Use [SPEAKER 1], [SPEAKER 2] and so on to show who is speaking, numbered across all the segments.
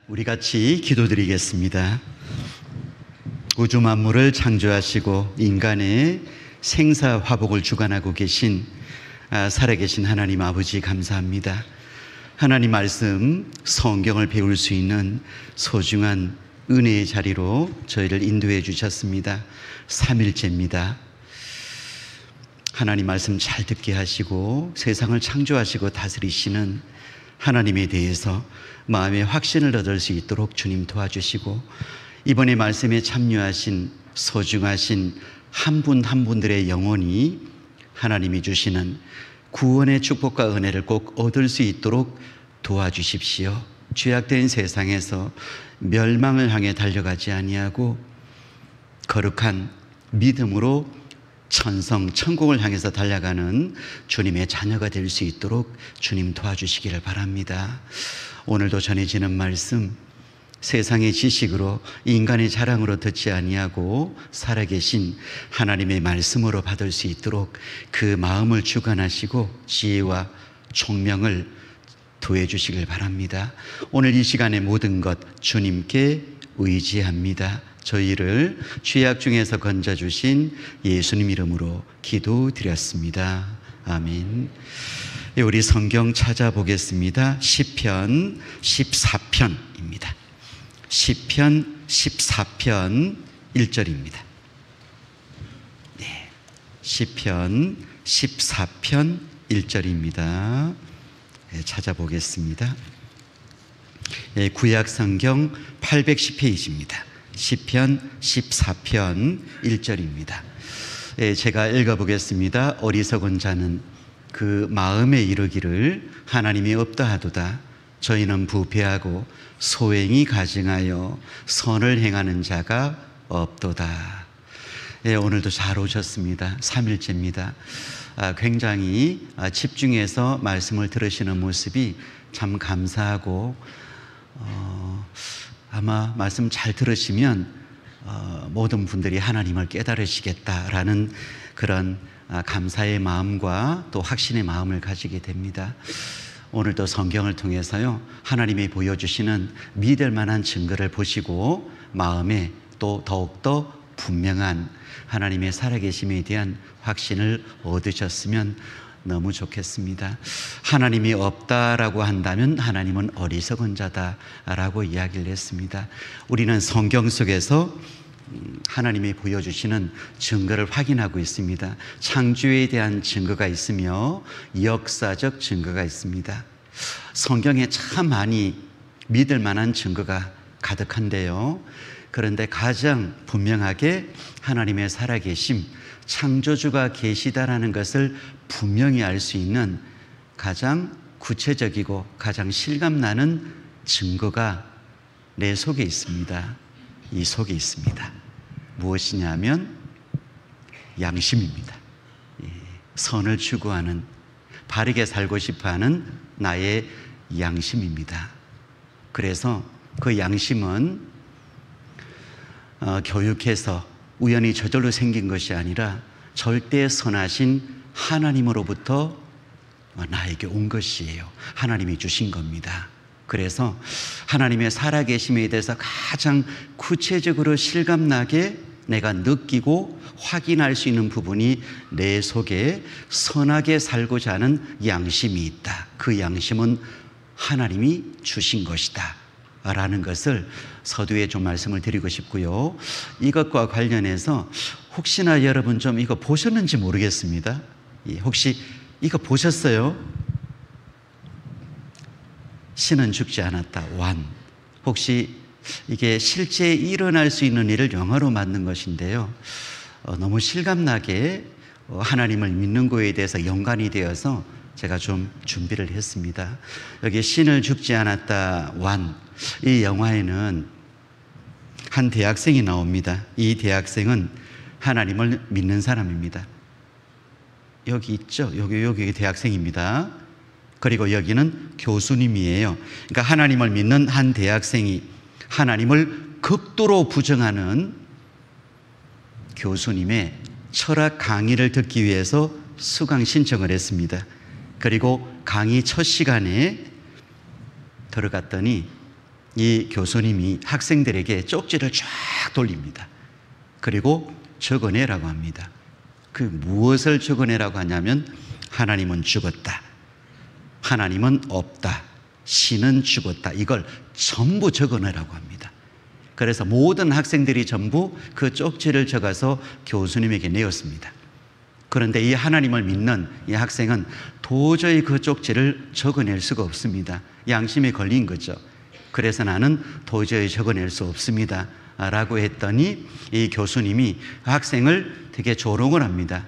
[SPEAKER 1] 우리 같이 기도드리겠습니다. 우주 만물을 창조하시고 인간의 생사화복을 주관하고 계신 살아계신 하나님 아버지 감사합니다. 하나님 말씀 성경을 배울 수 있는 소중한 은혜의 자리로 저희를 인도해 주셨습니다. 3일째입니다. 하나님 말씀 잘 듣게 하시고 세상을 창조하시고 다스리시는 하나님에 대해서 마음의 확신을 얻을 수 있도록 주님 도와주시고, 이번에 말씀에 참여하신 소중하신 한 분 한 분들의 영혼이 하나님이 주시는 구원의 축복과 은혜를 꼭 얻을 수 있도록 도와주십시오. 죄악된 세상에서 멸망을 향해 달려가지 아니하고 거룩한 믿음으로 천성 천국을 향해서 달려가는 주님의 자녀가 될 수 있도록 주님 도와주시기를 바랍니다. 오늘도 전해지는 말씀 세상의 지식으로 인간의 자랑으로 듣지 아니하고 살아계신 하나님의 말씀으로 받을 수 있도록 그 마음을 주관하시고 지혜와 총명을 도해 주시길 바랍니다. 오늘 이 시간의 모든 것 주님께 의지합니다. 저희를 죄악 중에서 건져주신 예수님 이름으로 기도드렸습니다. 아멘. 우리 성경 찾아보겠습니다. 시편 14편입니다. 시편 14편 1절입니다. 네, 시편 14편 1절입니다. 네, 찾아보겠습니다. 네, 구약 성경 810페이지입니다. 시편 14편 1절입니다. 네, 제가 읽어보겠습니다. 어리석은 자는 그 마음에 이르기를 하나님이 없다 하도다. 저희는 부패하고 소행이 가증하여 선을 행하는 자가 없도다. 네, 오늘도 잘 오셨습니다. 3일째입니다. 굉장히 집중해서 말씀을 들으시는 모습이 참 감사하고 아마 말씀 잘 들으시면 모든 분들이 하나님을 깨달으시겠다라는 그런 감사의 마음과 또 확신의 마음을 가지게 됩니다. 오늘도 성경을 통해서요, 하나님이 보여주시는 믿을 만한 증거를 보시고 마음에 또 더욱더 분명한 하나님의 살아계심에 대한 확신을 얻으셨으면 너무 좋겠습니다. 하나님이 없다라고 한다면 하나님은 어리석은 자다라고 이야기를 했습니다. 우리는 성경 속에서 하나님이 보여주시는 증거를 확인하고 있습니다. 창조에 대한 증거가 있으며 역사적 증거가 있습니다. 성경에 참 많이 믿을 만한 증거가 가득한데요, 그런데 가장 분명하게 하나님의 살아계심, 창조주가 계시다라는 것을 분명히 알 수 있는 가장 구체적이고 가장 실감나는 증거가 내 속에 있습니다. 이 속에 있습니다. 무엇이냐면 양심입니다. 선을 추구하는, 바르게 살고 싶어하는 나의 양심입니다. 그래서 그 양심은 교육해서 우연히 저절로 생긴 것이 아니라 절대 선하신 하나님으로부터 나에게 온 것이에요. 하나님이 주신 겁니다. 그래서 하나님의 살아계심에 대해서 가장 구체적으로 실감나게 내가 느끼고 확인할 수 있는 부분이 내 속에 선하게 살고자 하는 양심이 있다. 그 양심은 하나님이 주신 것이다 라는 것을 서두에 좀 말씀을 드리고 싶고요. 이것과 관련해서 혹시나 여러분 좀 이거 보셨는지 모르겠습니다. 혹시 이거 보셨어요? 신은 죽지 않았다. 완. 혹시 이게 실제 일어날 수 있는 일을 영화로 만든 것인데요, 너무 실감나게 하나님을 믿는 거에 대해서 연관이 되어서 제가 좀 준비를 했습니다. 여기 신을 죽지 않았다. 완. 이 영화에는 한 대학생이 나옵니다. 이 대학생은 하나님을 믿는 사람입니다. 여기 있죠? 여기 대학생입니다. 그리고 여기는 교수님이에요. 그러니까 하나님을 믿는 한 대학생이 하나님을 극도로 부정하는 교수님의 철학 강의를 듣기 위해서 수강 신청을 했습니다. 그리고 강의 첫 시간에 들어갔더니 이 교수님이 학생들에게 쪽지를 쫙 돌립니다. 그리고 적어내라고 합니다. 그 무엇을 적어내라고 하냐면 하나님은 죽었다, 하나님은 없다, 신은 죽었다, 이걸 전부 적어내라고 합니다. 그래서 모든 학생들이 전부 그 쪽지를 적어서 교수님에게 내었습니다. 그런데 이 하나님을 믿는 이 학생은 도저히 그 쪽지를 적어낼 수가 없습니다. 양심에 걸린 거죠. 그래서 나는 도저히 적어낼 수 없습니다 라고 했더니 이 교수님이 학생을 되게 조롱을 합니다.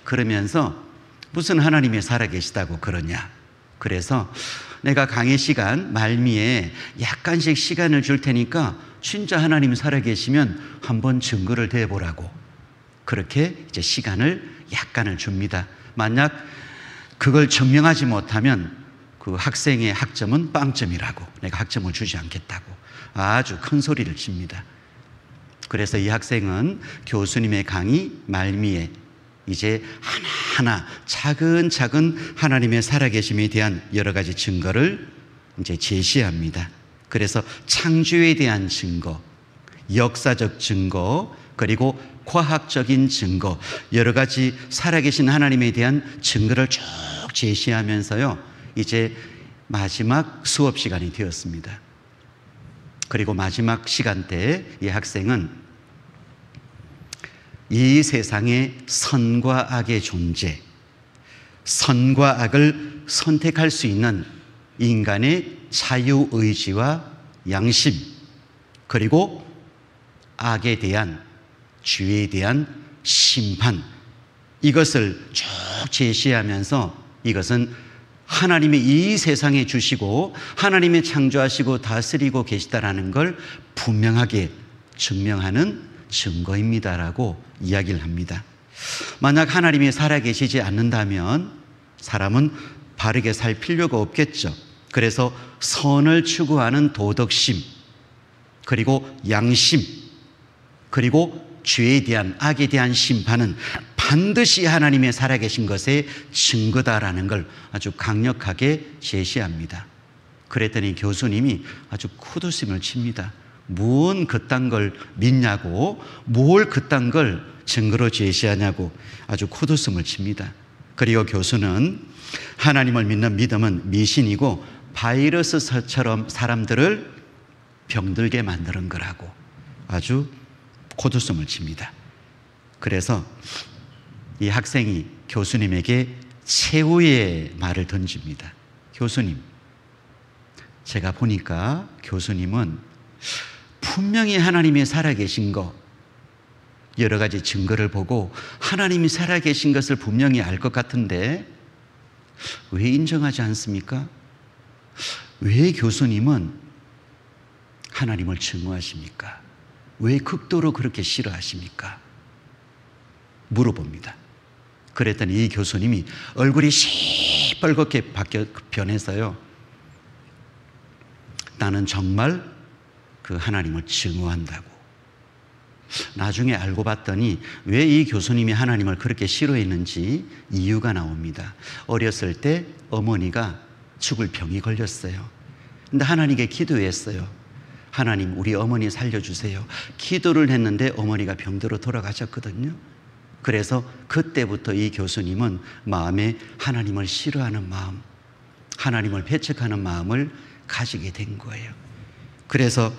[SPEAKER 1] 그러면서 무슨 하나님이 살아계시다고 그러냐. 그래서 내가 강의 시간 말미에 약간씩 시간을 줄 테니까 진짜 하나님이 살아계시면 한번 증거를 대보라고, 그렇게 이제 시간을 약간을 줍니다. 만약 그걸 증명하지 못하면 그 학생의 학점은 빵점이라고, 내가 학점을 주지 않겠다고 아주 큰 소리를 칩니다. 그래서 이 학생은 교수님의 강의 말미에 이제 하나하나 차근차근 하나님의 살아계심에 대한 여러 가지 증거를 이제 제시합니다. 그래서 창조에 대한 증거, 역사적 증거, 그리고 과학적인 증거, 여러 가지 살아계신 하나님에 대한 증거를 쭉 제시하면서요, 이제 마지막 수업 시간이 되었습니다. 그리고 마지막 시간대에 이 학생은 이 세상의 선과 악의 존재, 선과 악을 선택할 수 있는 인간의 자유의지와 양심, 그리고 악에 대한, 죄에 대한 심판, 이것을 쭉 제시하면서 이것은 하나님이 이 세상에 주시고 하나님이 창조하시고 다스리고 계시다라는 걸 분명하게 증명하는 증거입니다라고 이야기를 합니다. 만약 하나님이 살아계시지 않는다면 사람은 바르게 살 필요가 없겠죠. 그래서 선을 추구하는 도덕심, 그리고 양심, 그리고 죄에 대한, 악에 대한 심판은 반드시 하나님의 살아계신 것의 증거다라는 걸 아주 강력하게 제시합니다. 그랬더니 교수님이 아주 쿠두심을 칩니다. 무언 그딴 걸 믿냐고, 뭘 그딴 걸 증거로 제시하냐고 아주 쿠두심을 칩니다. 그리고 교수는 하나님을 믿는 믿음은 미신이고 바이러스처럼 사람들을 병들게 만드는 거라고 아주 코드숨을 칩니다. 그래서 이 학생이 교수님에게 최후의 말을 던집니다. 교수님, 제가 보니까 교수님은 분명히 하나님이 살아계신 거, 여러 가지 증거를 보고 하나님이 살아계신 것을 분명히 알 것 같은데 왜 인정하지 않습니까? 왜 교수님은 하나님을 증오하십니까? 왜 극도로 그렇게 싫어하십니까? 물어봅니다. 그랬더니 이 교수님이 얼굴이 시뻘겋게 변해서요, 나는 정말 그 하나님을 증오한다고. 나중에 알고 봤더니 왜 이 교수님이 하나님을 그렇게 싫어했는지 이유가 나옵니다. 어렸을 때 어머니가 죽을 병이 걸렸어요. 근데 하나님께 기도했어요. 하나님, 우리 어머니 살려주세요. 기도를 했는데 어머니가 병들어 돌아가셨거든요. 그래서 그때부터 이 교수님은 마음에 하나님을 싫어하는 마음, 하나님을 배척하는 마음을 가지게 된 거예요. 그래서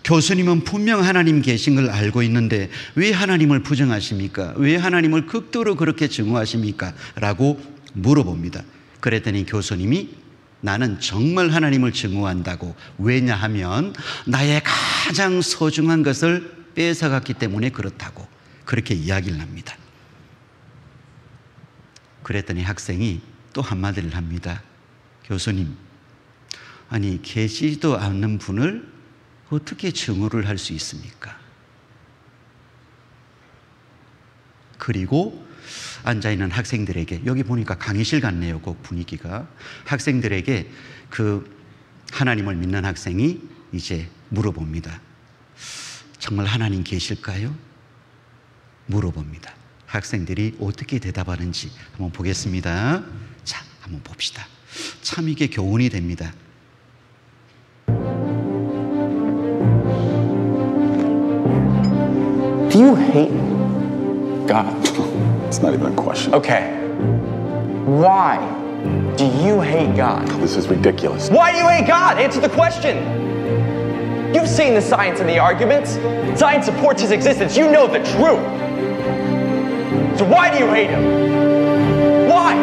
[SPEAKER 1] 교수님은 분명 하나님 계신 걸 알고 있는데 왜 하나님을 부정하십니까? 왜 하나님을 극도로 그렇게 증오하십니까? 라고 물어봅니다. 그랬더니 교수님이 나는 정말 하나님을 증오한다고. 왜냐하면 나의 가장 소중한 것을 뺏어갔기 때문에 그렇다고 그렇게 이야기를 합니다. 그랬더니 학생이 또 한마디를 합니다. 교수님, 아니 계시지도 않는 분을 어떻게 증오를 할 수 있습니까? 그리고 앉아있는 학생들에게, 여기 보니까 강의실 같네요, 그 분위기가. 학생들에게 그 하나님을 믿는 학생이 이제 물어봅니다. 정말 하나님 계실까요? 물어봅니다. 학생들이 어떻게 대답하는지 한번 보겠습니다. 자, 한번 봅시다. 참 이게 교훈이 됩니다.
[SPEAKER 2] Do you hate God?
[SPEAKER 3] It's not even a question.
[SPEAKER 2] Okay. Why do you hate God?
[SPEAKER 3] This is ridiculous.
[SPEAKER 2] Why do you hate God? Answer the question. You've seen the science and the arguments. Science supports his existence. You know the truth. So why do you hate him? Why?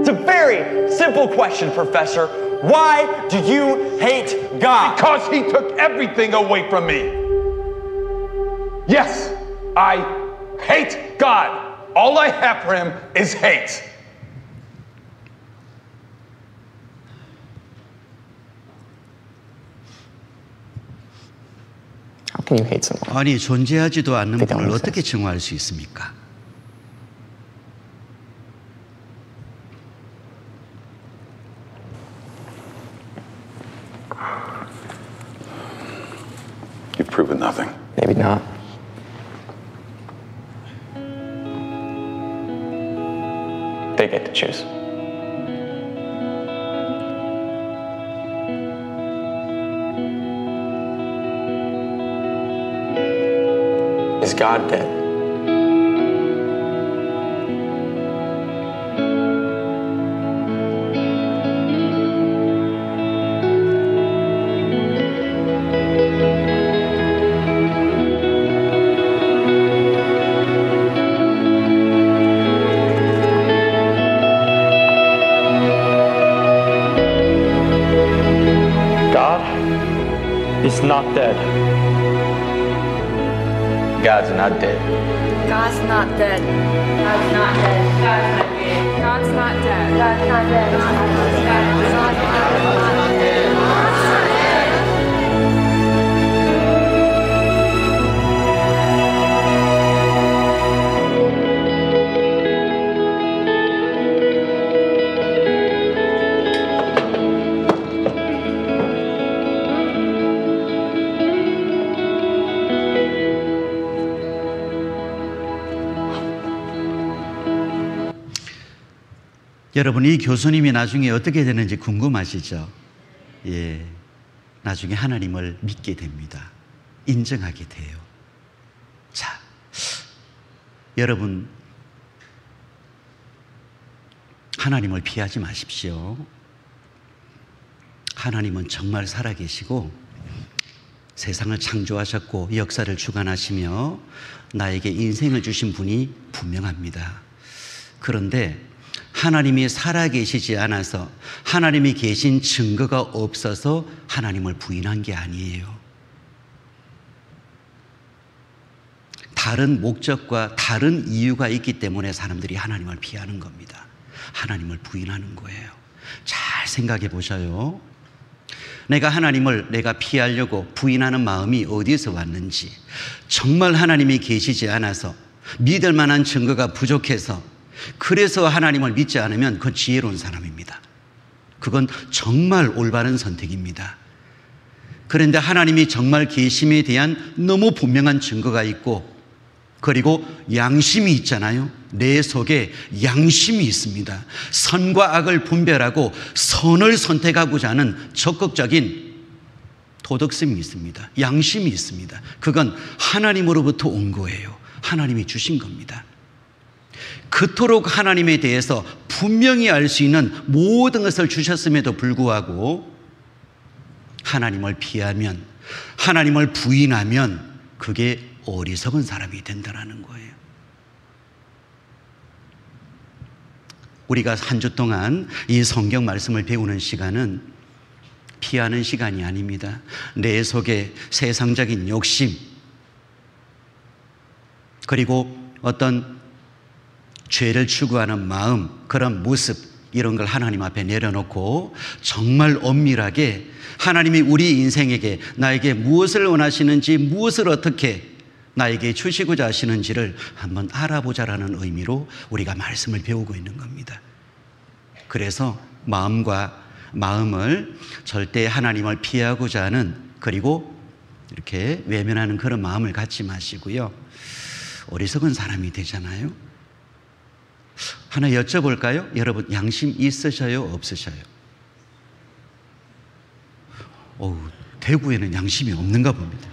[SPEAKER 2] It's a very simple question, Professor. Why do you hate God?
[SPEAKER 4] Because he took everything away from me. Yes, I hate God. All I have for him is hate.
[SPEAKER 2] How can you hate someone?
[SPEAKER 1] 아니, 존재하지도 않는
[SPEAKER 2] They don't
[SPEAKER 1] 분을
[SPEAKER 2] exist.
[SPEAKER 1] 어떻게 증오할 수 있습니까?
[SPEAKER 3] You've proven nothing.
[SPEAKER 2] Maybe not. They get to choose. Is God dead? God is not dead. God's not dead.
[SPEAKER 5] God's not dead. God's not dead. God's not dead. God's not dead. God's not dead.
[SPEAKER 1] 여러분, 이 교수님이 나중에 어떻게 되는지 궁금하시죠? 예, 나중에 하나님을 믿게 됩니다. 인정하게 돼요. 자, 여러분, 하나님을 피하지 마십시오. 하나님은 정말 살아계시고 세상을 창조하셨고 역사를 주관하시며 나에게 인생을 주신 분이 분명합니다. 그런데 하나님이 살아계시지 않아서, 하나님이 계신 증거가 없어서 하나님을 부인한 게 아니에요. 다른 목적과 다른 이유가 있기 때문에 사람들이 하나님을 피하는 겁니다. 하나님을 부인하는 거예요. 잘 생각해 보셔요. 내가 하나님을 피하려고 부인하는 마음이 어디서 왔는지, 정말 하나님이 계시지 않아서, 믿을 만한 증거가 부족해서, 그래서 하나님을 믿지 않으면 그건 지혜로운 사람입니다. 그건 정말 올바른 선택입니다. 그런데 하나님이 정말 계심에 대한 너무 분명한 증거가 있고, 그리고 양심이 있잖아요. 내 속에 양심이 있습니다. 선과 악을 분별하고 선을 선택하고자 하는 적극적인 도덕성이 있습니다. 양심이 있습니다. 그건 하나님으로부터 온 거예요. 하나님이 주신 겁니다. 그토록 하나님에 대해서 분명히 알 수 있는 모든 것을 주셨음에도 불구하고 하나님을 피하면, 하나님을 부인하면 그게 어리석은 사람이 된다는 거예요. 우리가 한 주 동안 이 성경 말씀을 배우는 시간은 피하는 시간이 아닙니다. 내 속에 세상적인 욕심, 그리고 어떤 죄를 추구하는 마음, 그런 모습, 이런 걸 하나님 앞에 내려놓고 정말 엄밀하게 하나님이 우리 인생에게, 나에게 무엇을 원하시는지, 무엇을 어떻게 나에게 주시고자 하시는지를 한번 알아보자라는 의미로 우리가 말씀을 배우고 있는 겁니다. 그래서 마음을 절대 하나님을 피하고자 하는, 그리고 이렇게 외면하는 그런 마음을 갖지 마시고요. 어리석은 사람이 되잖아요. 하나 여쭤볼까요? 여러분, 양심 있으셔요? 없으셔요? 대구에는 양심이 없는가 봅니다.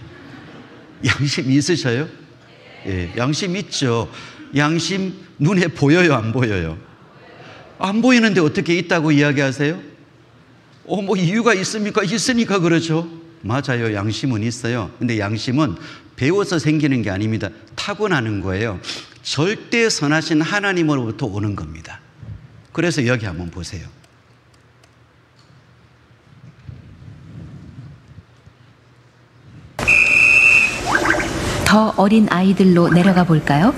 [SPEAKER 1] 양심 있으셔요? 예, 양심 있죠. 양심 눈에 보여요, 안 보여요? 안 보이는데 어떻게 있다고 이야기하세요? 뭐 이유가 있습니까? 있으니까 그렇죠. 맞아요. 양심은 있어요. 근데 양심은 배워서 생기는 게 아닙니다. 타고나는 거예요. 절대 선하신 하나님으로부터 오는 겁니다. 그래서 여기 한번 보세요.
[SPEAKER 6] 더 어린 아이들로 내려가 볼까요?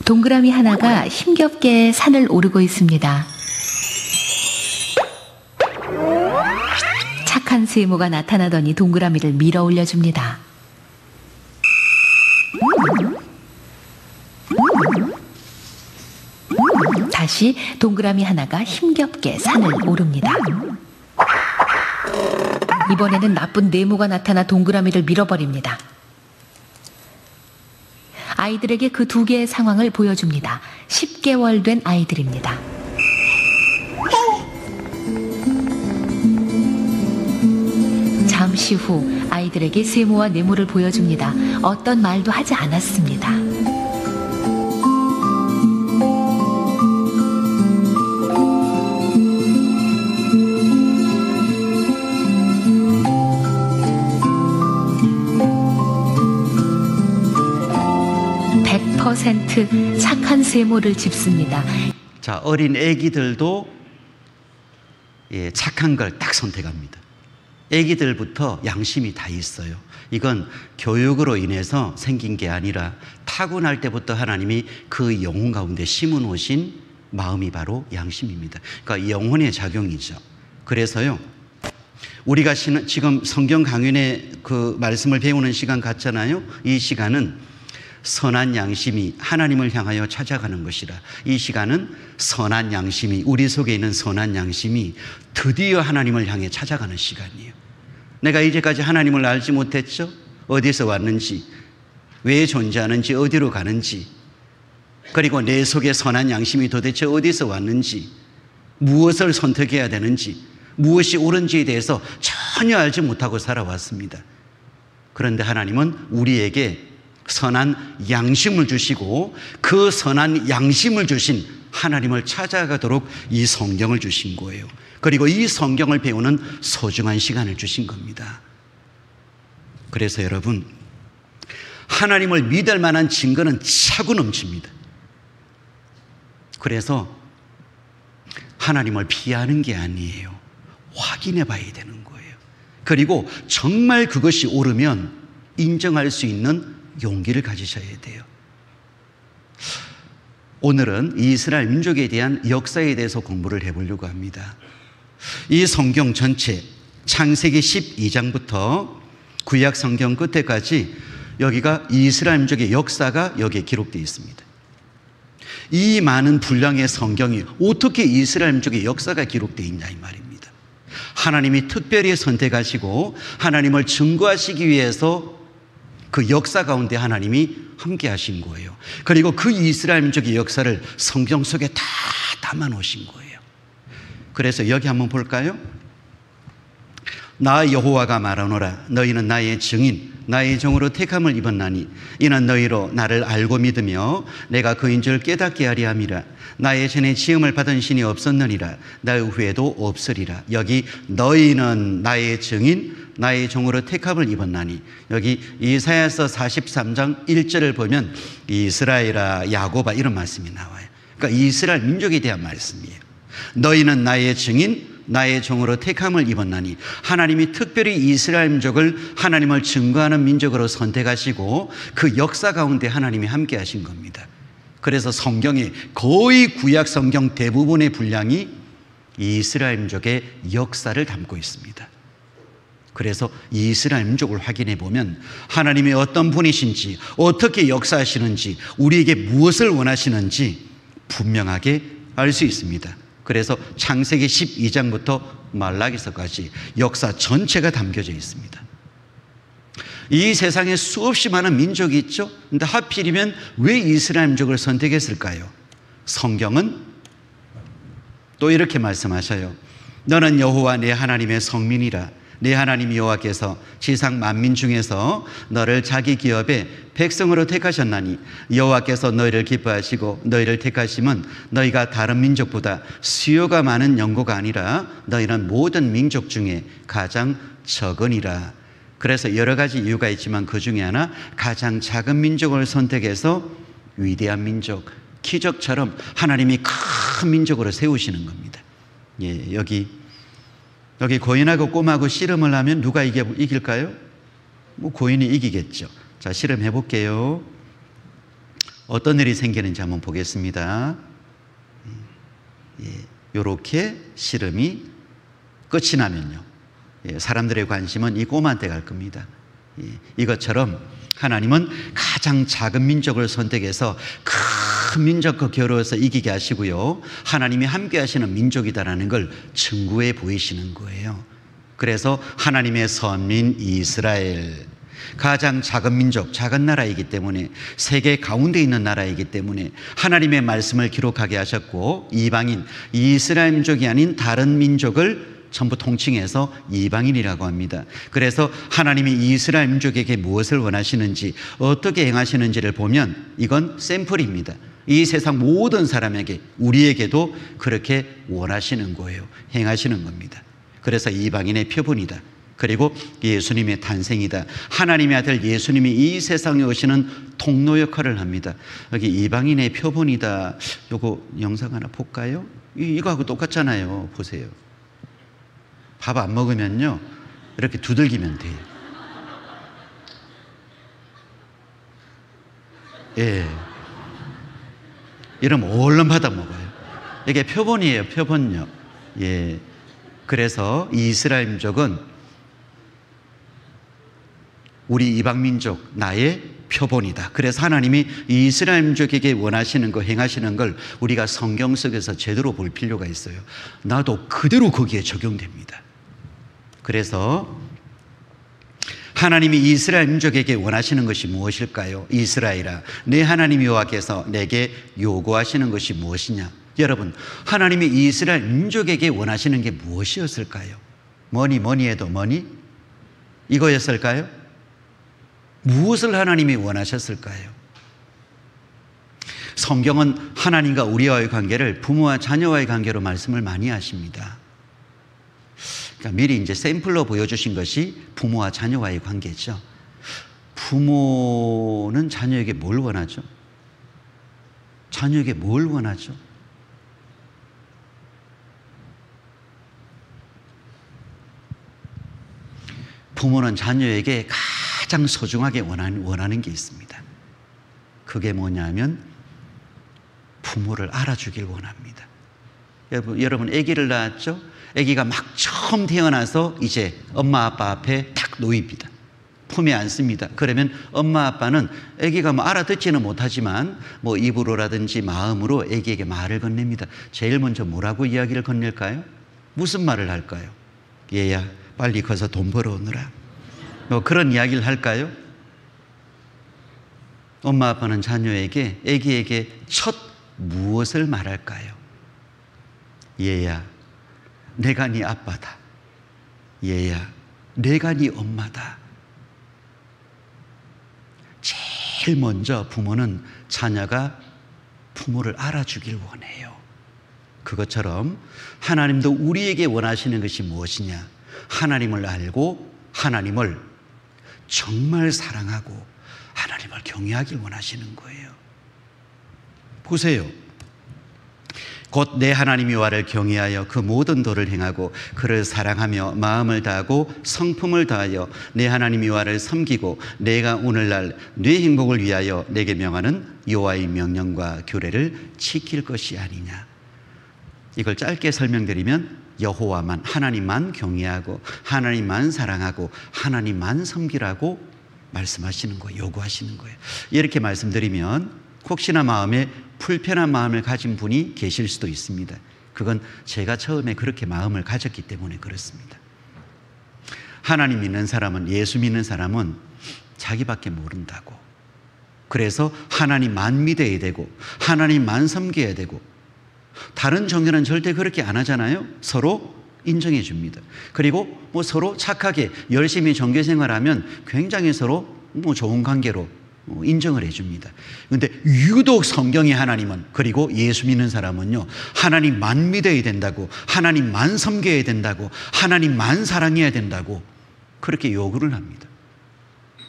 [SPEAKER 6] 동그라미 하나가 힘겹게 산을 오르고 있습니다. 착한 세모가 나타나더니 동그라미를 밀어 올려줍니다. 다시 동그라미 하나가 힘겹게 산을 오릅니다. 이번에는 나쁜 네모가 나타나 동그라미를 밀어버립니다. 아이들에게 그 두 개의 상황을 보여줍니다. 10개월 된 아이들입니다. 잠시 후 아이들에게 세모와 네모를 보여줍니다. 어떤 말도 하지 않았습니다. 착한 세모를 짚습니다.
[SPEAKER 1] 자, 어린 애기들도 착한 걸 딱 선택합니다. 애기들부터 양심이 다 있어요. 이건 교육으로 인해서 생긴 게 아니라 타고날 때부터 하나님이 그 영혼 가운데 심어 놓으신 마음이 바로 양심입니다. 그러니까 영혼의 작용이죠. 그래서요, 우리가 지금 성경 강연의 그 말씀을 배우는 시간 같잖아요. 이 시간은 선한 양심이 하나님을 향하여 찾아가는 것이라. 이 시간은 선한 양심이, 우리 속에 있는 선한 양심이 드디어 하나님을 향해 찾아가는 시간이에요. 내가 이제까지 하나님을 알지 못했죠? 어디서 왔는지, 왜 존재하는지, 어디로 가는지, 그리고 내 속에 선한 양심이 도대체 어디서 왔는지, 무엇을 선택해야 되는지, 무엇이 옳은지에 대해서 전혀 알지 못하고 살아왔습니다. 그런데 하나님은 우리에게 선한 양심을 주시고 그 선한 양심을 주신 하나님을 찾아가도록 이 성경을 주신 거예요. 그리고 이 성경을 배우는 소중한 시간을 주신 겁니다. 그래서 여러분, 하나님을 믿을 만한 증거는 차고 넘칩니다. 그래서 하나님을 피하는 게 아니에요. 확인해 봐야 되는 거예요. 그리고 정말 그것이 옳으면 인정할 수 있는 용기를 가지셔야 돼요. 오늘은 이스라엘 민족에 대한 역사에 대해서 공부를 해보려고 합니다. 이 성경 전체 창세기 12장부터 구약 성경 끝에까지 여기가 이스라엘 민족의 역사가 여기에 기록되어 있습니다. 이 많은 분량의 성경이 어떻게 이스라엘 민족의 역사가 기록되어 있냐 이 말입니다. 하나님이 특별히 선택하시고 하나님을 증거하시기 위해서 그 역사 가운데 하나님이 함께 하신 거예요. 그리고 그 이스라엘 민족의 역사를 성경 속에 다 담아 놓으신 거예요. 그래서 여기 한번 볼까요? 나 여호와가 말하노라. 너희는 나의 증인, 나의 종으로 택함을 입었나니 이는 너희로 나를 알고 믿으며 내가 그인 줄 깨닫게 하리 함이라. 나의 전에 지음을 받은 신이 없었느니라. 나의 후에도 없으리라. 여기 너희는 나의 증인, 나의 종으로 택함을 입었나니, 여기 이사야서 43장 1절을 보면 이스라엘아 야곱아 이런 말씀이 나와요. 그러니까 이스라엘 민족에 대한 말씀이에요. 너희는 나의 증인, 나의 종으로 택함을 입었나니, 하나님이 특별히 이스라엘 민족을 하나님을 증거하는 민족으로 선택하시고 그 역사 가운데 하나님이 함께 하신 겁니다. 그래서 성경의 거의 구약 성경 대부분의 분량이 이스라엘 민족의 역사를 담고 있습니다. 그래서 이스라엘 민족을 확인해 보면 하나님이 어떤 분이신지, 어떻게 역사하시는지, 우리에게 무엇을 원하시는지 분명하게 알 수 있습니다. 그래서 창세기 12장부터 말라기서까지 역사 전체가 담겨져 있습니다. 이 세상에 수없이 많은 민족이 있죠. 그런데 하필이면 왜 이스라엘 민족을 선택했을까요? 성경은 또 이렇게 말씀하셔요. 너는 여호와 내 하나님의 성민이라. 네 하나님 여호와께서 지상 만민 중에서 너를 자기 기업의 백성으로 택하셨나니 여호와께서 너희를 기뻐하시고 너희를 택하심은 너희가 다른 민족보다 수요가 많은 연고가 아니라 너희는 모든 민족 중에 가장 적으니라. 그래서 여러 가지 이유가 있지만 그 중에 하나, 가장 작은 민족을 선택해서 위대한 민족, 기적처럼 하나님이 큰 민족으로 세우시는 겁니다. 예, 여기 고인하고 꼬마하고 씨름을 하면 누가 이길까요? 뭐 고인이 이기겠죠. 자, 씨름해 볼게요. 어떤 일이 생기는지 한번 보겠습니다. 예, 요렇게 씨름이 끝이 나면요, 예, 사람들의 관심은 이 꼬마한테 갈 겁니다. 예, 이것처럼 하나님은 가장 작은 민족을 선택해서 큰 민족과 겨루어서 이기게 하시고요, 하나님이 함께 하시는 민족이다라는 걸 증거해 보이시는 거예요. 그래서 하나님의 선민 이스라엘, 가장 작은 민족, 작은 나라이기 때문에, 세계 가운데 있는 나라이기 때문에 하나님의 말씀을 기록하게 하셨고, 이방인, 이스라엘 민족이 아닌 다른 민족을 전부 통칭해서 이방인이라고 합니다. 그래서 하나님이 이스라엘 민족에게 무엇을 원하시는지, 어떻게 행하시는지를 보면 이건 샘플입니다. 이 세상 모든 사람에게, 우리에게도 그렇게 원하시는 거예요. 행하시는 겁니다. 그래서 이방인의 표본이다. 그리고 예수님의 탄생이다. 하나님의 아들 예수님이 이 세상에 오시는 통로 역할을 합니다. 여기 이방인의 표본이다. 요거 영상 하나 볼까요? 이거하고 똑같잖아요. 보세요. 밥 안 먹으면요, 이렇게 두들기면 돼요. 예. 이러면 얼른 받아 먹어요. 이게 표본이에요, 표본요. 예. 그래서 이스라엘 민족은 우리 이방 민족, 나의 표본이다. 그래서 하나님이 이스라엘 민족에게 원하시는 거, 행하시는 걸 우리가 성경 속에서 제대로 볼 필요가 있어요. 나도 그대로 거기에 적용됩니다. 그래서 하나님이 이스라엘 민족에게 원하시는 것이 무엇일까요? 이스라엘아, 내 하나님 여호와께서 내게 요구하시는 것이 무엇이냐? 여러분, 하나님이 이스라엘 민족에게 원하시는 게 무엇이었을까요? 뭐니 해도 뭐니? 이거였을까요? 무엇을 하나님이 원하셨을까요? 성경은 하나님과 우리와의 관계를 부모와 자녀와의 관계로 말씀을 많이 하십니다. 그러니까 미리 이제 샘플로 보여주신 것이 부모와 자녀와의 관계죠. 부모는 자녀에게 뭘 원하죠? 자녀에게 뭘 원하죠? 부모는 자녀에게 가장 소중하게 원하는 게 있습니다. 그게 뭐냐면 부모를 알아주길 원합니다. 여러분 아기를 낳았죠? 아기가 막 처음 태어나서 이제 엄마 아빠 앞에 탁 놓입니다. 품에 안습니다. 그러면 엄마 아빠는 아기가 뭐 알아듣지는 못하지만 뭐 입으로라든지 마음으로 아기에게 말을 건넵니다. 제일 먼저 뭐라고 이야기를 건넬까요? 무슨 말을 할까요? 얘야 빨리 커서 돈 벌어오느라, 뭐 그런 이야기를 할까요? 엄마 아빠는 자녀에게, 아기에게 첫 무엇을 말할까요? 얘야 내가 네 아빠다. 얘야 내가 네 엄마다. 제일 먼저 부모는 자녀가 부모를 알아주길 원해요. 그것처럼 하나님도 우리에게 원하시는 것이 무엇이냐? 하나님을 알고 하나님을 정말 사랑하고 하나님을 경외하길 원하시는 거예요. 보세요. 곧 내 하나님 여호와를 경외하여 그 모든 도를 행하고 그를 사랑하며 마음을 다하고 성품을 다하여 내 하나님 여호와를 섬기고 내가 오늘날 네 행복을 위하여 내게 명하는 여호와의 명령과 규례를 지킬 것이 아니냐. 이걸 짧게 설명드리면 여호와만, 하나님만 경외하고 하나님만 사랑하고 하나님만 섬기라고 말씀하시는 거예요. 요구하시는 거예요. 이렇게 말씀드리면 혹시나 마음에 불편한 마음을 가진 분이 계실 수도 있습니다. 그건 제가 처음에 그렇게 마음을 가졌기 때문에 그렇습니다. 하나님 믿는 사람은, 예수 믿는 사람은 자기밖에 모른다고. 그래서 하나님만 믿어야 되고 하나님만 섬겨야 되고, 다른 종교는 절대 그렇게 안 하잖아요. 서로 인정해 줍니다. 그리고 뭐 서로 착하게 열심히 종교생활하면 굉장히 서로 뭐 좋은 관계로 인정을 해 줍니다. 그런데 유독 성경의 하나님은, 그리고 예수 믿는 사람은요, 하나님만 믿어야 된다고, 하나님만 섬겨야 된다고, 하나님만 사랑해야 된다고 그렇게 요구를 합니다.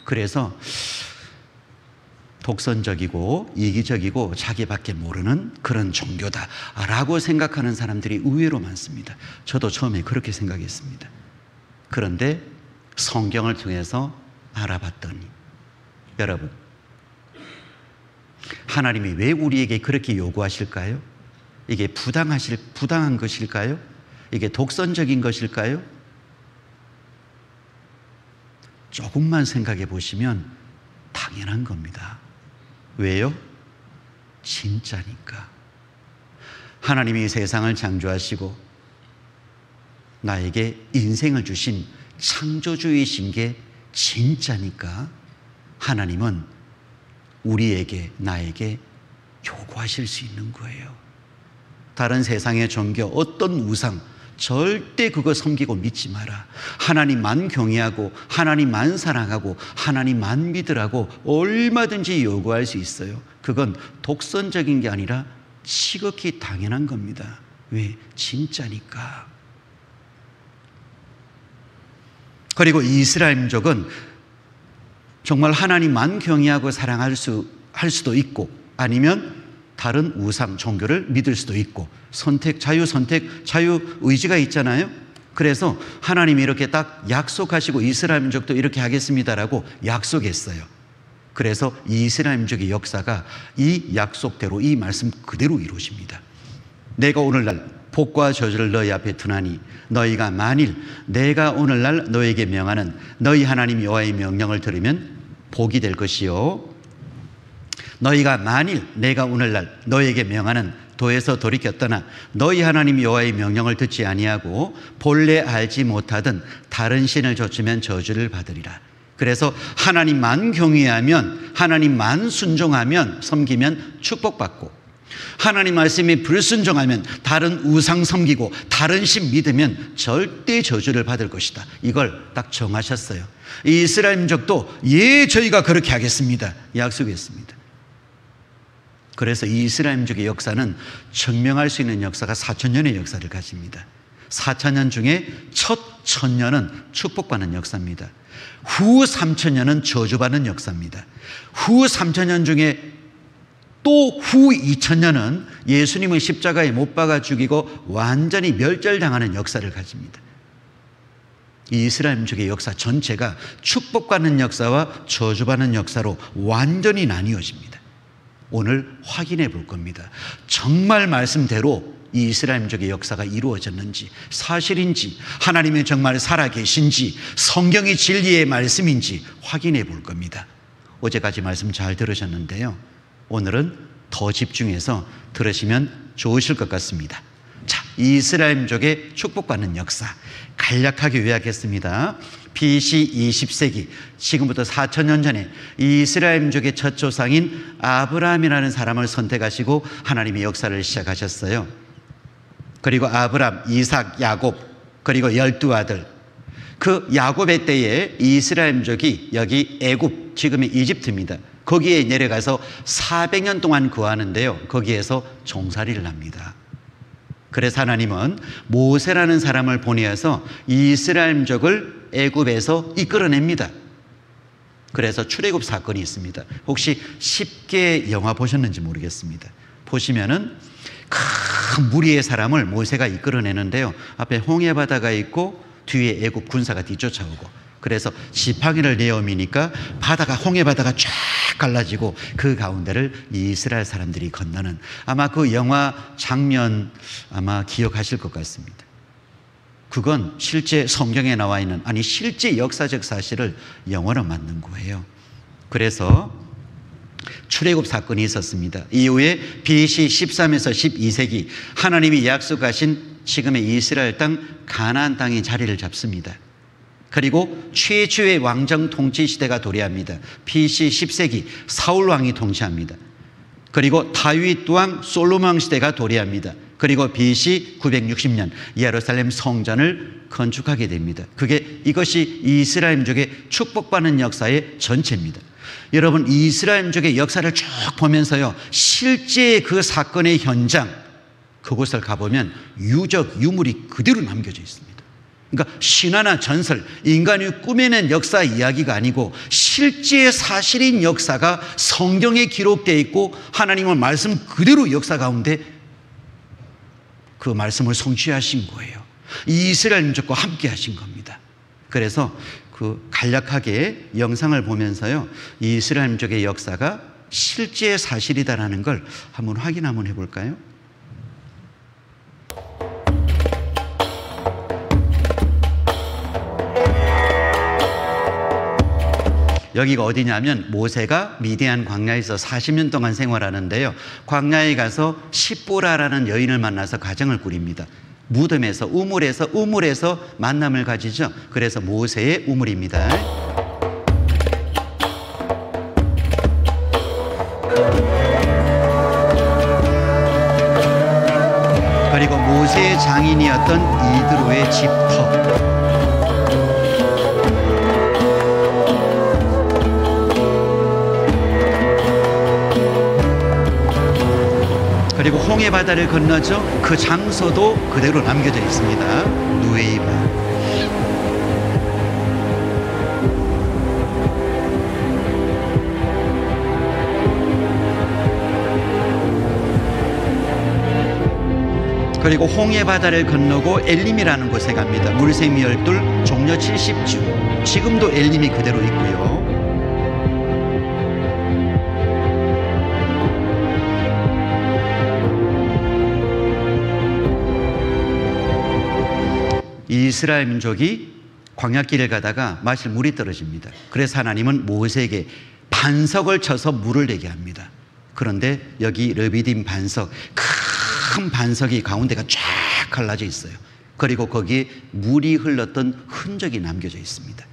[SPEAKER 1] 그래서 독선적이고 이기적이고 자기밖에 모르는 그런 종교다라고 생각하는 사람들이 의외로 많습니다. 저도 처음에 그렇게 생각했습니다. 그런데 성경을 통해서 알아봤더니, 여러분, 하나님이 왜 우리에게 그렇게 요구하실까요? 이게 부당한 것일까요? 이게 독선적인 것일까요? 조금만 생각해 보시면 당연한 겁니다. 왜요? 진짜니까. 하나님이 세상을 창조하시고 나에게 인생을 주신 창조주이신 게 진짜니까 하나님은 우리에게, 나에게 요구하실 수 있는 거예요. 다른 세상의 종교, 어떤 우상 절대 그거 섬기고 믿지 마라. 하나님만 경외하고 하나님만 사랑하고 하나님만 믿으라고 얼마든지 요구할 수 있어요. 그건 독선적인 게 아니라 지극히 당연한 겁니다. 왜? 진짜니까. 그리고 이스라엘 민족은 정말 하나님만 경외하고 사랑할 수도 있고, 아니면 다른 우상 종교를 믿을 수도 있고, 자유 의지가 있잖아요. 그래서 하나님이 이렇게 딱 약속하시고 이스라엘 민족도 이렇게 하겠습니다라고 약속했어요. 그래서 이스라엘 민족의 역사가 이 약속대로, 이 말씀 그대로 이루어집니다. 내가 오늘날 복과 저주를 너희 앞에 두나니 너희가 만일 내가 오늘날 너희에게 명하는 너희 하나님 여호와의 명령을 들으면 복이 될 것이요, 너희가 만일 내가 오늘날 너희에게 명하는 도에서 돌이켜 떠나 너희 하나님 여호와의 명령을 듣지 아니하고 본래 알지 못하던 다른 신을 좇으면 저주를 받으리라. 그래서 하나님만 경외하면, 하나님만 순종하면, 섬기면 축복받고, 하나님 말씀에 불순종하면, 다른 우상 섬기고 다른 신 믿으면 절대 저주를 받을 것이다. 이걸 딱 정하셨어요. 이스라엘 민족도 저희가 그렇게 하겠습니다 약속했습니다. 그래서 이스라엘 민족의 역사는 증명할 수 있는 역사가 4,000년의 역사를 가집니다. 4,000년 중에 첫 1,000년은 축복받는 역사입니다. 후 3,000년은 저주받는 역사입니다. 후 3,000년 중에 또 후 2,000년은 예수님을 십자가에 못 박아 죽이고 완전히 멸절당하는 역사를 가집니다. 이 이스라엘 민족의 역사 전체가 축복받는 역사와 저주받는 역사로 완전히 나뉘어집니다. 오늘 확인해 볼 겁니다. 정말 말씀대로 이 이스라엘 민족의 역사가 이루어졌는지, 사실인지, 하나님이 정말 살아계신지, 성경이 진리의 말씀인지 확인해 볼 겁니다. 어제까지 말씀 잘 들으셨는데요, 오늘은 더 집중해서 들으시면 좋으실 것 같습니다. 자, 이스라엘 민족의 축복받는 역사 간략하게 요약했습니다. BC 20세기, 지금부터 4,000년 전에 이스라엘 민족의 첫 조상인 아브라함이라는 사람을 선택하시고 하나님의 역사를 시작하셨어요. 그리고 아브람, 이삭, 야곱, 그리고 12아들, 그 야곱의 때에 이스라엘 민족이 여기 애굽, 지금의 이집트입니다. 거기에 내려가서 400년 동안 거하는데요, 거기에서 종살이를 합니다. 그래서 하나님은 모세라는 사람을 보내어서 이스라엘 민족을 애굽에서 이끌어냅니다. 그래서 출애굽 사건이 있습니다. 혹시 10개 영화 보셨는지 모르겠습니다. 보시면은 큰 무리의 사람을 모세가 이끌어내는데요, 앞에 홍해바다가 있고 뒤에 애굽 군사가 뒤쫓아오고, 그래서 지팡이를 내어미니까 홍해바다가 쫙 갈라지고 그 가운데를 이스라엘 사람들이 건너는, 아마 그 영화 장면 아마 기억하실 것 같습니다. 그건 실제 성경에 나와 있는, 아니 실제 역사적 사실을 영화로 만든 거예요. 그래서 출애굽 사건이 있었습니다. 이후에 BC 13에서 12세기 하나님이 약속하신 지금의 이스라엘 땅 가나안 땅이 자리를 잡습니다. 그리고 최초의 왕정 통치 시대가 도래합니다. BC 10세기 사울 왕이 통치합니다. 그리고 다윗 왕 솔로몬 시대가 도래합니다. 그리고 BC 960년 예루살렘 성전을 건축하게 됩니다. 이것이 이스라엘민족의 축복받는 역사의 전체입니다. 여러분, 이스라엘민족의 역사를 쭉 보면서요, 실제 그 사건의 현장, 그곳을 가보면 유물이 그대로 남겨져 있습니다. 그러니까 신화나 전설, 인간이 꾸며낸 역사 이야기가 아니고 실제 사실인 역사가 성경에 기록되어 있고 하나님의 말씀 그대로 역사 가운데 그 말씀을 성취하신 거예요. 이스라엘 민족과 함께 하신 겁니다. 그래서 그 간략하게 영상을 보면서요, 이스라엘 민족의 역사가 실제 사실이다라는 걸 한번 확인 한번 해볼까요? 여기가 어디냐면 모세가 미디안 광야에서 40년 동안 생활하는데요, 광야에 가서 십보라라는 여인을 만나서 가정을 꾸립니다. 무덤에서 우물에서 만남을 가지죠. 그래서 모세의 우물입니다. 그리고 모세의 장인이었던 이드로의 집터, 그리고 홍해 바다를 건너죠. 그 장소도 그대로 남겨져 있습니다. 누에이바. 그리고 홍해 바다를 건너고 엘림이라는 곳에 갑니다. 물샘이 12, 종려 70주. 지금도 엘림이 그대로 있고요. 이스라엘 민족이 광야길을 가다가 마실 물이 떨어집니다. 그래서 하나님은 모세에게 반석을 쳐서 물을 내게 합니다. 그런데 여기 르비딤 반석, 큰 반석이 가운데가 쫙 갈라져 있어요. 그리고 거기에 물이 흘렀던 흔적이 남겨져 있습니다.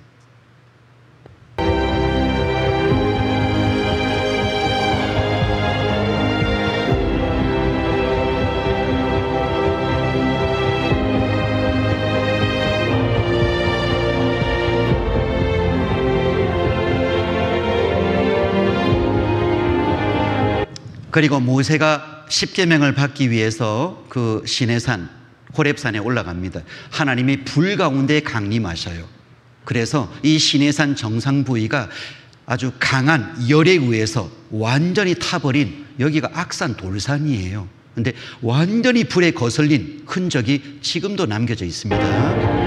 [SPEAKER 1] 그리고 모세가 십계명을 받기 위해서 그 시내산 호렙산에 올라갑니다. 하나님이 불 가운데 강림하셔요. 그래서 이 시내산 정상 부위가 아주 강한 열에 의해서 완전히 타버린, 여기가 악산 돌산이에요. 근데 완전히 불에 거슬린 흔적이 지금도 남겨져 있습니다.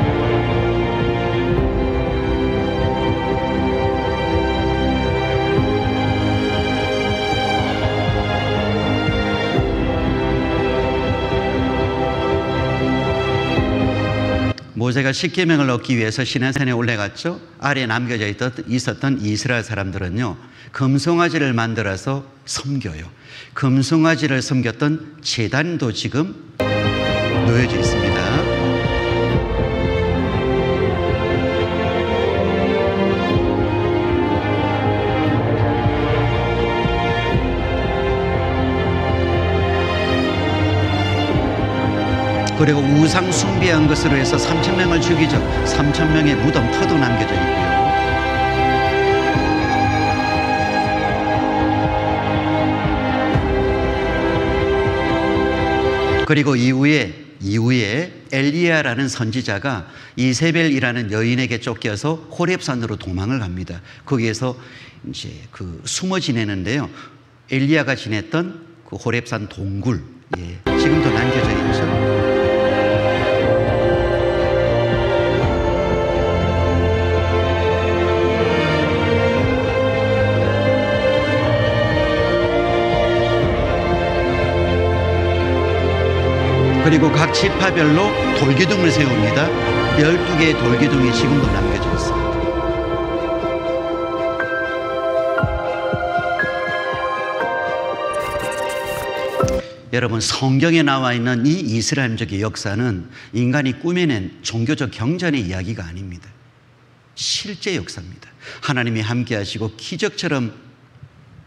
[SPEAKER 1] 모세가 십계명을 얻기 위해서 시내산에 올라갔죠. 아래에 남겨져 있었던 이스라엘 사람들은요, 금송아지를 만들어서 섬겨요. 금송아지를 섬겼던 제단도 지금 놓여져 있습니다. 그리고 우상 숭배한 것으로 해서 3,000명을 죽이죠. 3,000명의 무덤 터도 남겨져 있고요. 그리고 이후에 엘리야라는 선지자가 이세벨이라는 여인에게 쫓겨서 호렙산으로 도망을 갑니다. 거기에서 이제 그 숨어 지내는데요, 엘리야가 지냈던 그 호렙산 동굴, 지금도 남겨져 있죠. 그리고 각 지파별로 돌기둥을 세웁니다. 12개의 돌기둥이 지금도 남겨져 있습니다. 여러분, 성경에 나와 있는 이 이스라엘민족의 역사는 인간이 꾸며낸 종교적 경전의 이야기가 아닙니다. 실제 역사입니다. 하나님이 함께 하시고 기적처럼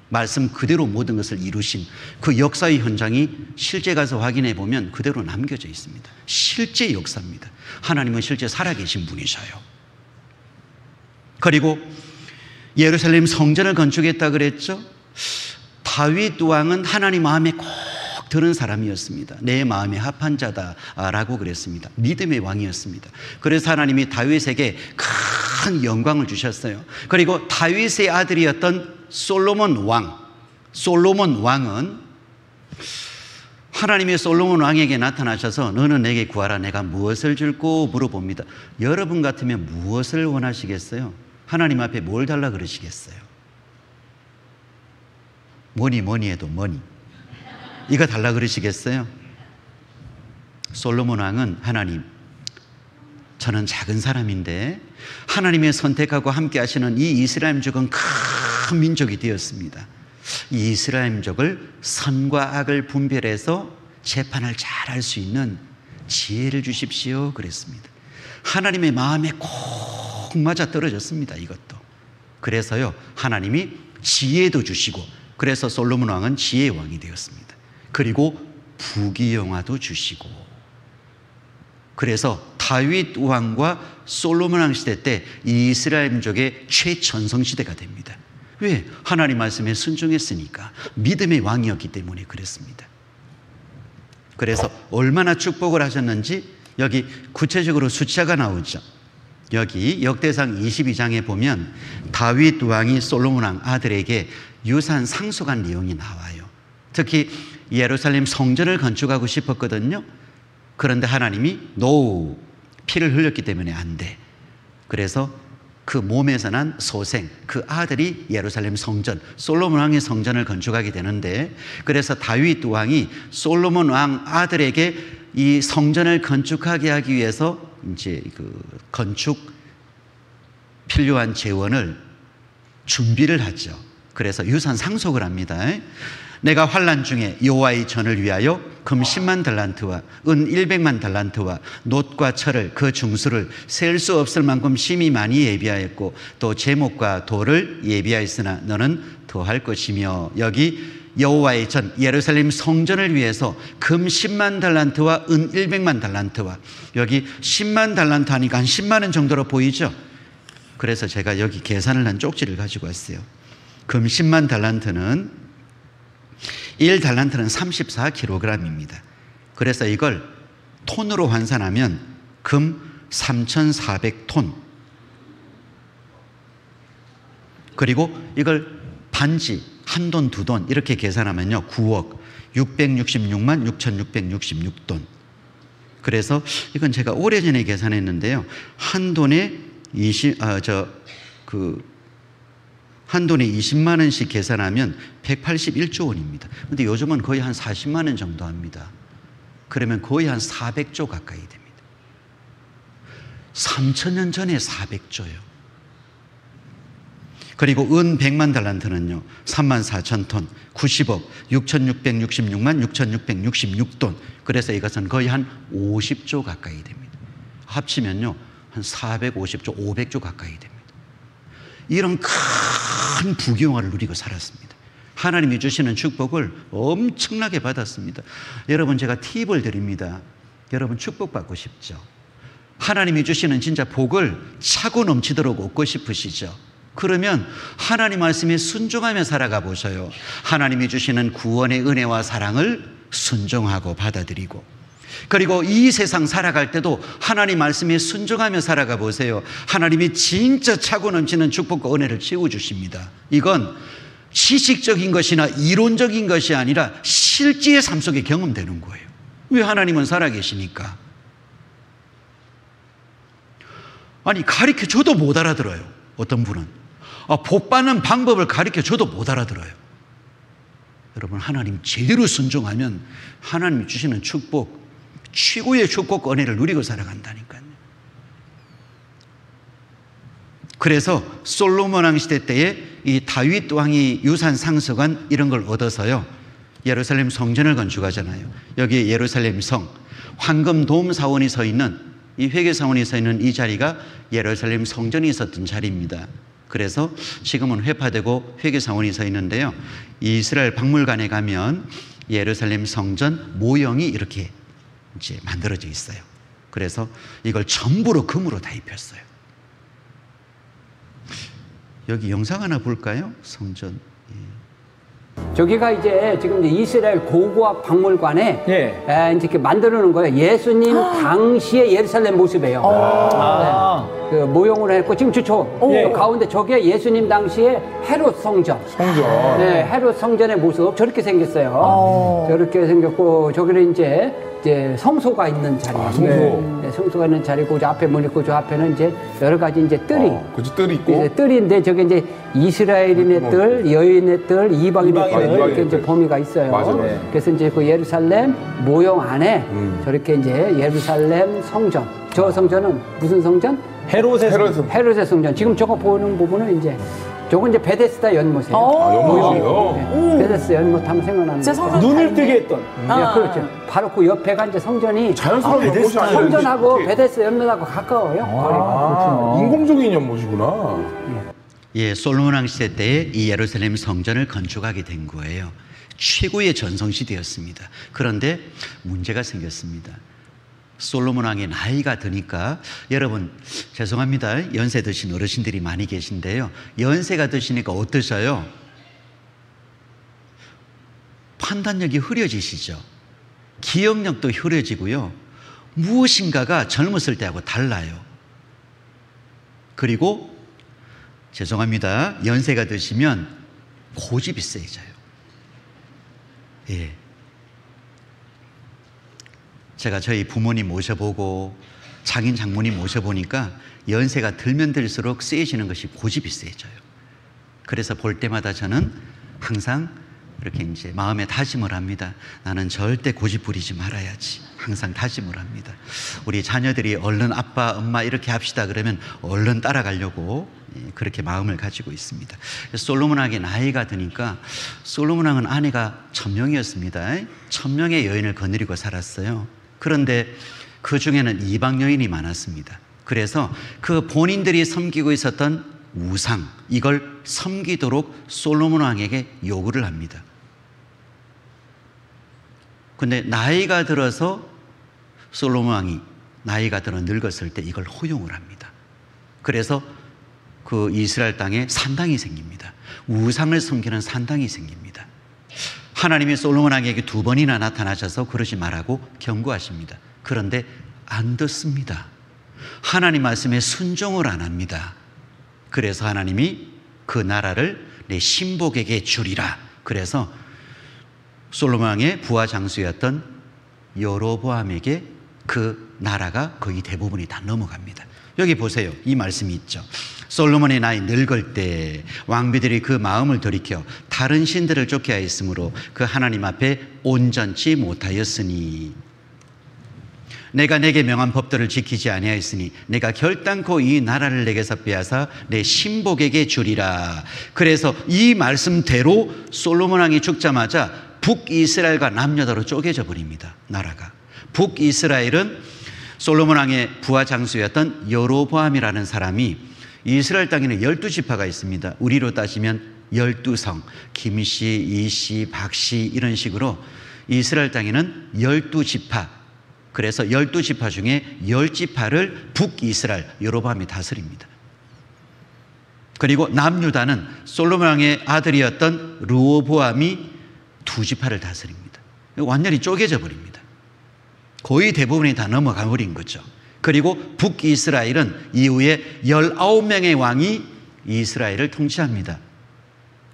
[SPEAKER 1] 말씀 그대로 모든 것을 이루신 그 역사의 현장이 실제 가서 확인해 보면 그대로 남겨져 있습니다. 실제 역사입니다. 하나님은 실제 살아계신 분이셔요. 그리고 예루살렘 성전을 건축했다 그랬죠. 다윗 왕은 하나님 마음에 꼭 드는 사람이었습니다. 내 마음에 합한 자다라고 그랬습니다. 믿음의 왕이었습니다. 그래서 하나님이 다윗에게 큰 영광을 주셨어요. 그리고 다윗의 아들이었던 솔로몬 왕은 하나님의 솔로몬 왕에게 나타나셔서 너는 내게 구하라 내가 무엇을 줄고 물어봅니다. 여러분 같으면 무엇을 원하시겠어요? 하나님 앞에 뭘 달라 그러시겠어요? 뭐니 해도 뭐니 이거 달라 그러시겠어요? 솔로몬 왕은 하나님, 저는 작은 사람인데 하나님의 선택하고 함께 하시는 이 이스라엘 민족은 큰 민족이 되었습니다. 이 이스라엘 민족을 선과 악을 분별해서 재판을 잘 할 수 있는 지혜를 주십시오 그랬습니다. 하나님의 마음에 꼭 맞아 떨어졌습니다. 이것도. 그래서요 하나님이 지혜도 주시고 그래서 솔로몬 왕은 지혜의 왕이 되었습니다. 그리고 부귀영화도 주시고 그래서 다윗 왕과 솔로몬 왕 시대 때 이스라엘 민족의 최전성 시대가 됩니다. 왜? 하나님 말씀에 순종했으니까. 믿음의 왕이었기 때문에 그랬습니다. 그래서 얼마나 축복을 하셨는지 여기 구체적으로 숫자가 나오죠. 여기 역대상 22장에 보면 다윗 왕이 솔로몬 왕 아들에게 유산 상속한 내용이 나와요. 특히 예루살렘 성전을 건축하고 싶었거든요. 그런데 하나님이 노, 피를 흘렸기 때문에 안 돼. 그래서 그 몸에서 난 소생, 그 아들이 예루살렘 성전, 솔로몬 왕의 성전을 건축하게 되는데 그래서 다윗 왕이 솔로몬 왕 아들에게 이 성전을 건축하게 하기 위해서 이제 그 건축 필요한 재원을 준비를 하죠. 그래서 유산 상속을 합니다. 내가 환난 중에 여호와의 전을 위하여 금 10만 달란트와 은 100만 달란트와 놋과 철을 그 중수를 셀 수 없을 만큼 심히 많이 예비하였고 또 제목과 돌을 예비하였으나 너는 더할 것이며 여기 여호와의 전 예루살렘 성전을 위해서 금 10만 달란트와 은 100만 달란트와 여기 10만 달란트 하니까 한 10만 원 정도로 보이죠. 그래서 제가 여기 계산을 한 쪽지를 가지고 왔어요. 금 10만 달란트는 1달란트는 34kg입니다. 그래서 이걸 톤으로 환산하면 금 3,400톤. 그리고 이걸 반지, 한 돈, 두 돈 이렇게 계산하면요 9억 666만 6,666돈. 그래서 이건 제가 오래전에 계산했는데요. 한 돈에 20만 원씩 계산하면 181조 원입니다. 근데 요즘은 거의 한 40만 원 정도 합니다. 그러면 거의 한 400조 가까이 됩니다. 3,000년 전에 400조요. 그리고 은 100만 달란트는요 34,000톤 90억 6,666만 6,666돈. 그래서 이것은 거의 한 50조 가까이 됩니다. 합치면요 한 450조 500조 가까이 됩니다. 이런 큰 부귀영화를 누리고 살았습니다. 하나님이 주시는 축복을 엄청나게 받았습니다. 여러분 제가 팁을 드립니다. 여러분 축복받고 싶죠? 하나님이 주시는 진짜 복을 차고 넘치도록 얻고 싶으시죠? 그러면 하나님 말씀에 순종하며 살아가 보셔요. 하나님이 주시는 구원의 은혜와 사랑을 순종하고 받아들이고 그리고 이 세상 살아갈 때도 하나님 말씀에 순종하며 살아가 보세요. 하나님이 진짜 차고 넘치는 축복과 은혜를 채워주십니다. 이건 지식적인 것이나 이론적인 것이 아니라 실제의 삶 속에 경험되는 거예요. 왜? 하나님은 살아계시니까. 아니 가르쳐줘도 못 알아들어요. 어떤 분은 복 받는 방법을 가르쳐줘도 못 알아들어요. 여러분 하나님 제대로 순종하면 하나님이 주시는 축복, 최고의 축복과 은혜를 누리고 살아간다니까요. 그래서 솔로몬 왕 시대 때에 이 다윗 왕이 유산 상속한 이런 걸 얻어서요 예루살렘 성전을 건축하잖아요. 여기 예루살렘 성 황금 돔 사원이 서 있는 이 회계 사원이 서 있는 이 자리가 예루살렘 성전이 있었던 자리입니다. 그래서 지금은 회파되고 회계사원이 서 있는데요. 이스라엘 박물관에 가면 예루살렘 성전 모형이 이렇게 이제 만들어져 있어요. 그래서 이걸 전부로 금으로 다 입혔어요. 여기 영상 하나 볼까요? 성전.
[SPEAKER 7] 저기가 이제 지금 이제 이스라엘 고고학 박물관에
[SPEAKER 8] 예.
[SPEAKER 7] 이제 이렇게 만들어 놓은 거예요. 예수님 당시의 예루살렘 모습이에요. 네. 그 모형으로 했고 지금 저쪽 저 가운데 저게 예수님 당시의 헤롯 성전. 네, 헤롯 성전의 모습 저렇게 생겼어요. 저렇게 생겼고 저기는 이제 성소가 있는 자리예요.
[SPEAKER 8] 성소.
[SPEAKER 7] 네, 성소가 있는 자리고 저 앞에 문 있고 저 앞에는 이제 여러 가지 이제 뜰이.
[SPEAKER 8] 그치, 뜰이 있고.
[SPEAKER 7] 이제 뜰인데 저게 이제 이스라엘인의 뜰, 여인의 뜰, 이방인의 뜰 이렇게 이제 범위가 있어요.
[SPEAKER 8] 맞아.
[SPEAKER 7] 그래서 이제 그 예루살렘 모형 안에 저렇게 이제 예루살렘 성전. 저 성전은 무슨 성전? 헤롯의 성전. 지금 저거 보는 부분은 이제 저건 이제 베데스다 연못이에요.
[SPEAKER 8] 연못이에요?
[SPEAKER 7] 베데스다 연못 하면 생각나는 거.
[SPEAKER 8] 눈을 뜨게 했던.
[SPEAKER 7] 네, 그렇죠. 바로 그 옆에가 이제 성전이
[SPEAKER 8] 자연스러운 연못이 아니에요.
[SPEAKER 7] 성전하고 베데스다 연못하고 가까워요. 거리가.
[SPEAKER 8] 인공적인 연못이구나.
[SPEAKER 1] 예, 솔로몬 왕 시대 때에 이 예루살렘 성전을 건축하게 된 거예요. 최고의 전성시대였습니다. 그런데 문제가 생겼습니다. 솔로몬 왕의 나이가 드니까, 여러분 죄송합니다. 연세 드신 어르신들이 많이 계신데요. 연세가 드시니까 어떠셔요? 판단력이 흐려지시죠? 기억력도 흐려지고요. 무엇인가가 젊었을 때하고 달라요. 그리고 죄송합니다. 연세가 드시면 고집이 세져요. 예. 제가 저희 부모님 모셔보고 장인 장모님 모셔보니까 연세가 들면 들수록 세지는 것이 고집이 세져요. 그래서 볼 때마다 저는 항상 이렇게 이제 마음에 다짐을 합니다. 나는 절대 고집 부리지 말아야지. 항상 다짐을 합니다. 우리 자녀들이 얼른 아빠, 엄마 이렇게 합시다 그러면 얼른 따라가려고 그렇게 마음을 가지고 있습니다. 솔로몬 왕의 나이가 드니까 솔로몬 왕은 아내가 1000명이었습니다. 1000명의 여인을 거느리고 살았어요. 그런데 그 중에는 이방 여인이 많았습니다. 그래서 그 본인들이 섬기고 있었던 우상, 이걸 섬기도록 솔로몬 왕에게 요구를 합니다. 근데 나이가 들어서 솔로몬 왕이 나이가 들어 늙었을 때 이걸 허용을 합니다. 그래서 그 이스라엘 땅에 산당이 생깁니다. 우상을 섬기는 산당이 생깁니다. 하나님이 솔로몬 왕에게 2번이나 나타나셔서 그러지 말라고 경고하십니다. 그런데 안 듣습니다. 하나님 말씀에 순종을 안 합니다. 그래서 하나님이 그 나라를 내 신복에게 주리라. 그래서 솔로몬 왕의 부하 장수였던 여로보암에게 그 나라가 거의 대부분이 다 넘어갑니다. 여기 보세요. 이 말씀이 있죠. 솔로몬의 나이 늙을 때 왕비들이 그 마음을 돌이켜 다른 신들을 쫓겨하였으므로 그 하나님 앞에 온전치 못하였으니 내가 내게 명한 법도를 지키지 아니하였으니 내가 결단코 이 나라를 내게서 빼앗아 내 신복에게 주리라. 그래서 이 말씀대로 솔로몬 왕이 죽자마자 북이스라엘과 남유다로 쪼개져 버립니다. 나라가. 북이스라엘은 솔로몬 왕의 부하 장수였던 여로보암이라는 사람이 이스라엘 땅에는 12지파가 있습니다. 우리로 따지면 12성, 김씨, 이씨, 박씨 이런 식으로 이스라엘 땅에는 12지파, 그래서 12지파 중에 10지파를 북이스라엘 여로보암이 다스립니다. 그리고 남유다는 솔로몬 왕의 아들이었던 르호보암이 2지파를 다스립니다. 완전히 쪼개져 버립니다. 거의 대부분이 다 넘어가 버린 거죠. 그리고 북이스라엘은 이후에 19명의 왕이 이스라엘을 통치합니다.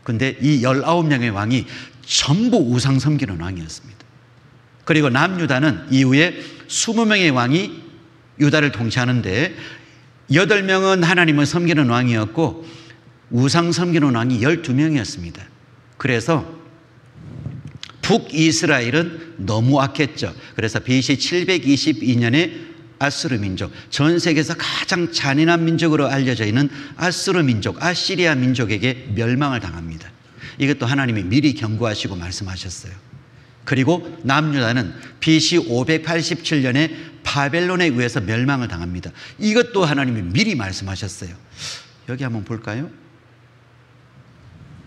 [SPEAKER 1] 근데 이 19명의 왕이 전부 우상 섬기는 왕이었습니다. 그리고 남유다는 이후에 20명의 왕이 유다를 통치하는데 8명은 하나님을 섬기는 왕이었고 우상 섬기는 왕이 12명이었습니다. 그래서 북이스라엘은 너무 악했죠. 그래서 BC 722년에 아수르 민족, 전 세계에서 가장 잔인한 민족으로 알려져 있는 아수르 민족, 아시리아 민족에게 멸망을 당합니다. 이것도 하나님이 미리 경고하시고 말씀하셨어요. 그리고 남유다는 BC 587년에 바벨론에 의해서 멸망을 당합니다. 이것도 하나님이 미리 말씀하셨어요. 여기 한번 볼까요?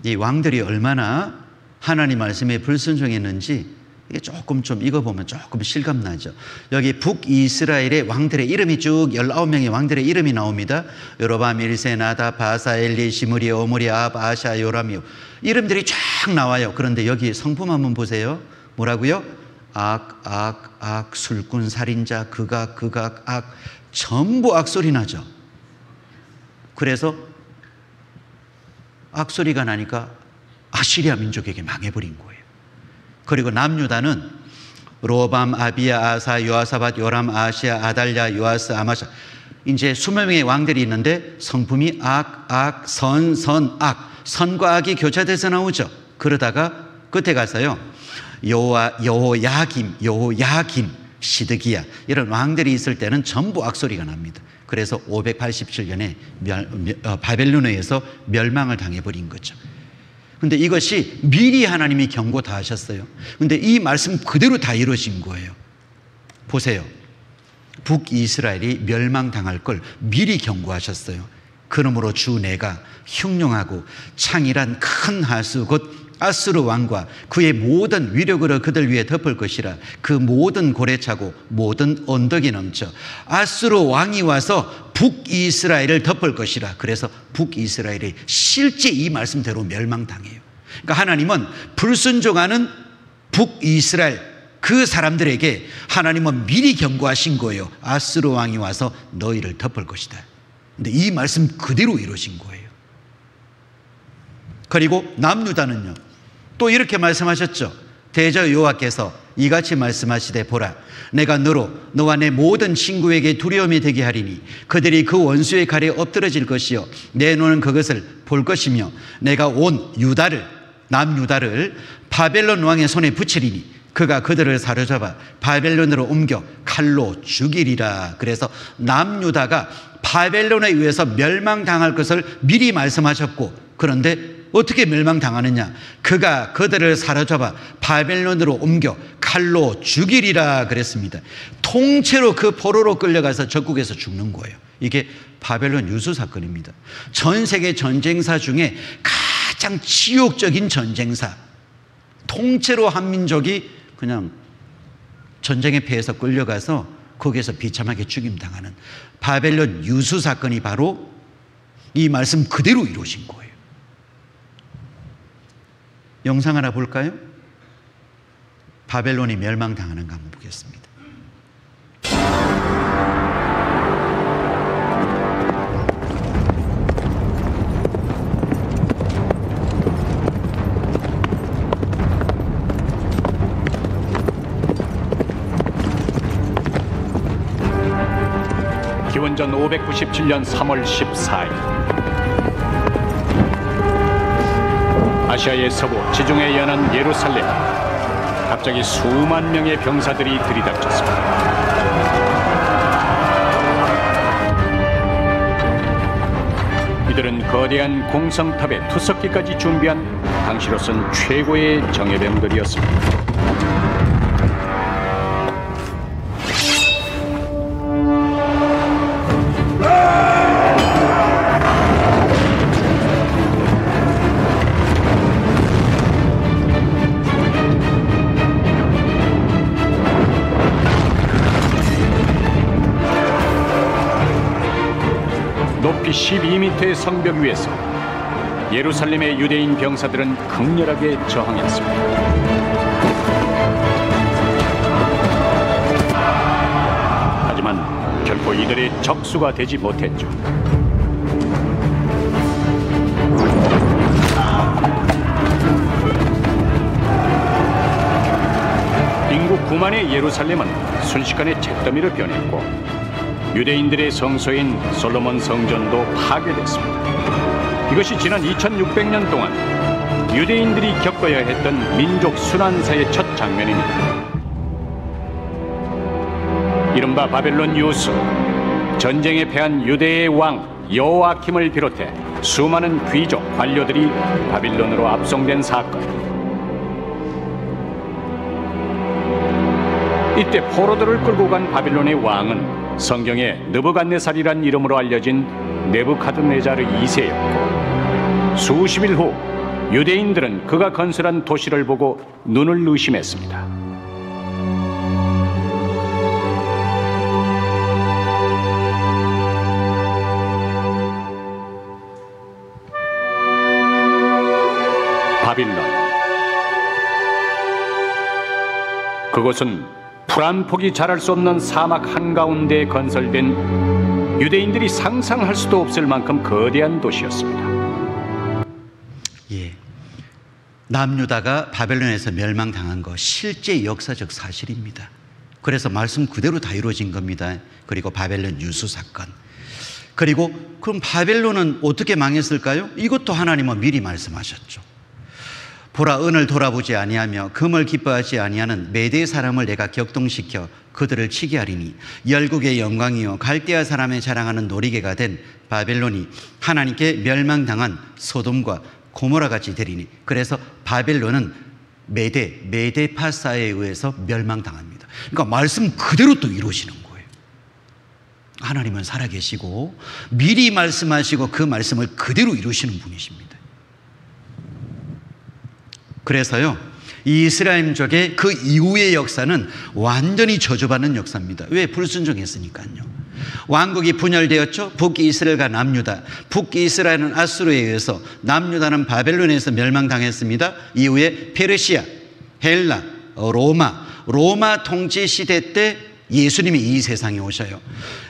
[SPEAKER 1] 이 왕들이 얼마나 하나님 말씀에 불순종했는지 이게 조금 좀 읽어보면 조금 실감나죠. 여기 북이스라엘의 왕들의 이름이 쭉 19명의 왕들의 이름이 나옵니다. 여로밤, 일세, 나답, 바사, 엘리, 시므리, 오므리, 아합, 아샤, 요람이요. 이름들이 쫙 나와요. 그런데 여기 성품 한번 보세요. 뭐라고요? 악, 술꾼, 살인자, 극악, 악. 전부 악소리 나죠. 그래서 악소리가 나니까 아시리아 민족에게 망해버린 거예요. 그리고 남유다는 로밤, 아비야, 아사, 요아사밧, 요람, 아시아, 아달랴, 요아스, 아마샤. 이제 20명의 왕들이 있는데 성품이 악, 선, 악. 선과 악이 교차돼서 나오죠. 그러다가 끝에 가서요. 여호야김, 시드기야 이런 왕들이 있을 때는 전부 악소리가 납니다. 그래서 587년에 바벨론에 의해서 멸망을 당해버린 거죠. 근데 이것이 미리 하나님이 경고 다 하셨어요. 근데 이 말씀 그대로 다 이루어진 거예요. 보세요. 북이스라엘이 멸망당할 걸 미리 경고하셨어요. 그러므로 주 내가 흉룡하고 창이란 큰 하수 곧 아수르 왕과 그의 모든 위력으로 그들 위에 덮을 것이라. 그 모든 고래차고 모든 언덕이 넘쳐 아수르 왕이 와서 북이스라엘을 덮을 것이라. 그래서 북이스라엘이 실제 이 말씀대로 멸망당해요. 그러니까 하나님은 불순종하는 북이스라엘 그 사람들에게 하나님은 미리 경고하신 거예요. 아수르 왕이 와서 너희를 덮을 것이다. 근데 이 말씀 그대로 이루어진 거예요. 그리고 남유다는요, 또 이렇게 말씀하셨죠. 대저 여호와께서 이같이 말씀하시되 보라, 내가 너와 내 모든 친구에게 두려움이 되게 하리니 그들이 그 원수의 칼에 엎드러질 것이요 내 눈은 그것을 볼 것이며 내가 온 남유다를 바벨론 왕의 손에 붙이리니 그가 그들을 사로잡아 바벨론으로 옮겨 칼로 죽이리라. 그래서 남유다가 바벨론에 의해서 멸망당할 것을 미리 말씀하셨고, 그런데 어떻게 멸망당하느냐? 그가 그들을 사로잡아 바벨론으로 옮겨 칼로 죽이리라 그랬습니다. 통째로 그 포로로 끌려가서 적국에서 죽는 거예요. 이게 바벨론 유수 사건입니다. 전 세계 전쟁사 중에 가장 치욕적인 전쟁사. 통째로 한 민족이 그냥 전쟁에 패해서 끌려가서 거기에서 비참하게 죽임당하는 바벨론 유수 사건이 바로 이 말씀 그대로 이루어진 거예요. 영상 하나 볼까요? 바벨론이 멸망당하는 거 한번 보겠습니다.
[SPEAKER 9] 기원전 597년 3월 14일 아시아의 서부 지중해 연안 예루살렘, 갑자기 수만 명의 병사들이 들이닥쳤습니다. 이들은 거대한 공성탑에 투석기까지 준비한 당시로선 최고의 정예병들이었습니다. 높이 12m의 성벽 위에서 예루살렘의 유대인 병사들은 극렬하게 저항했습니다. 하지만 결코 이들의 적수가 되지 못했죠. 인구 9만의 예루살렘은 순식간에 잿더미로 변했고 유대인들의 성소인 솔로몬 성전도 파괴됐습니다. 이것이 지난 2600년 동안 유대인들이 겪어야 했던 민족 순환사의 첫 장면입니다. 이른바 바벨론 유수, 전쟁에 패한 유대의 왕 여호아킴을 비롯해 수많은 귀족, 관료들이 바빌론으로 압송된 사건. 이때 포로들을 끌고 간 바빌론의 왕은 성경에 느부갓네살이란 이름으로 알려진 네부카드네자르 2세였고 수십 일 후 유대인들은 그가 건설한 도시를 보고 눈을 의심했습니다. 바빌론, 그곳은 풀 한 폭이 자랄 수 없는 사막 한가운데에 건설된 유대인들이 상상할 수도 없을 만큼 거대한 도시였습니다.
[SPEAKER 1] 예, 남유다가 바벨론에서 멸망당한 거 실제 역사적 사실입니다. 그래서 말씀 그대로 다 이루어진 겁니다. 그리고 바벨론 유수 사건. 그리고 그럼 바벨론은 어떻게 망했을까요? 이것도 하나님은 미리 말씀하셨죠. 보라, 은을 돌아보지 아니하며 금을 기뻐하지 아니하는 메대 사람을 내가 격동시켜 그들을 치게 하리니 열국의 영광이요 갈대아 사람의 자랑하는 놀이개가 된 바벨론이 하나님께 멸망당한 소돔과 고모라 같이 되리니. 그래서 바벨론은 메데파사에 의해서 멸망당합니다. 그러니까 말씀 그대로 또 이루어지는 거예요. 하나님은 살아계시고 미리 말씀하시고 그 말씀을 그대로 이루시는 분이십니다. 그래서요, 이 이스라엘족의 그 이후의 역사는 완전히 저주받는 역사입니다. 왜? 불순종했으니까요. 왕국이 분열되었죠. 북이스라엘과 남유다. 북이스라엘은 아수르에 의해서, 남유다는 바벨론에서 멸망당했습니다. 이후에 페르시아, 헬라, 로마 통치 시대 때 예수님이 이 세상에 오셔요.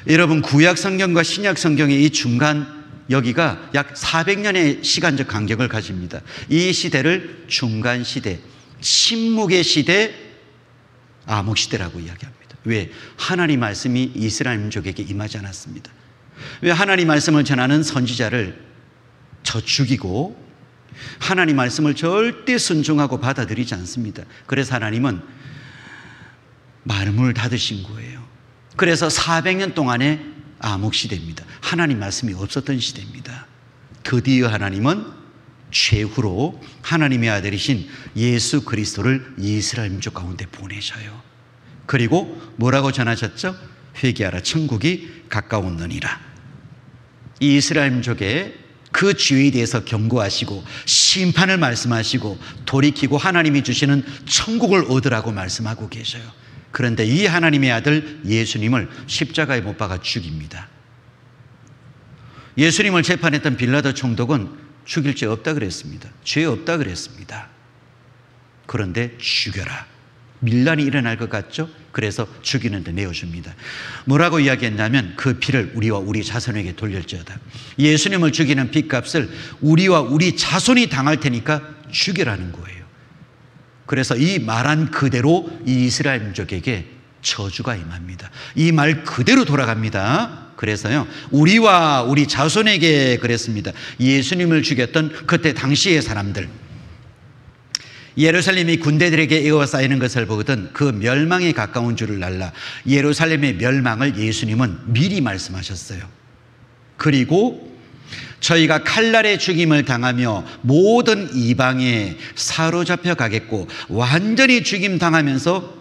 [SPEAKER 1] 여러분, 구약 성경과 신약 성경의 이 중간, 여기가 약 400년의 시간적 간격을 가집니다. 이 시대를 중간시대, 침묵의 시대, 암흑시대라고 이야기합니다. 왜? 하나님 말씀이 이스라엘 민족에게 임하지 않았습니다. 왜? 하나님 말씀을 전하는 선지자를 죽이고 하나님 말씀을 절대 순종하고 받아들이지 않습니다. 그래서 하나님은 말문을 닫으신 거예요. 그래서 400년 동안의 암흑시대입니다. 하나님 말씀이 없었던 시대입니다. 드디어 하나님은 최후로 하나님의 아들이신 예수 그리스도를 이스라엘 민족 가운데 보내셔요. 그리고 뭐라고 전하셨죠? 회개하라, 천국이 가까웠느니라. 이 이스라엘 민족의 그 죄에 대해서 경고하시고 심판을 말씀하시고 돌이키고 하나님이 주시는 천국을 얻으라고 말씀하고 계셔요. 그런데 이 하나님의 아들 예수님을 십자가에 못 박아 죽입니다. 예수님을 재판했던 빌라도 총독은 죽일 죄 없다 그랬습니다. 죄 없다 그랬습니다. 그런데 죽여라. 밀란이 일어날 것 같죠? 그래서 죽이는데 내어줍니다. 뭐라고 이야기했냐면 그 피를 우리와 우리 자손에게 돌릴지어다. 예수님을 죽이는 핏값을 우리와 우리 자손이 당할 테니까 죽여라는 거예요. 그래서 이 말한 그대로 이 이스라엘 민족에게 저주가 임합니다. 이 말 그대로 돌아갑니다. 그래서요, 우리와 우리 자손에게 그랬습니다. 예수님을 죽였던 그때 당시의 사람들, 예루살렘이 군대들에게 에워싸이는 것을 보거든 그 멸망에 가까운 줄을 알라. 예루살렘의 멸망을 예수님은 미리 말씀하셨어요. 그리고 저희가 칼날의 죽임을 당하며 모든 이방에 사로잡혀 가겠고 완전히 죽임 당하면서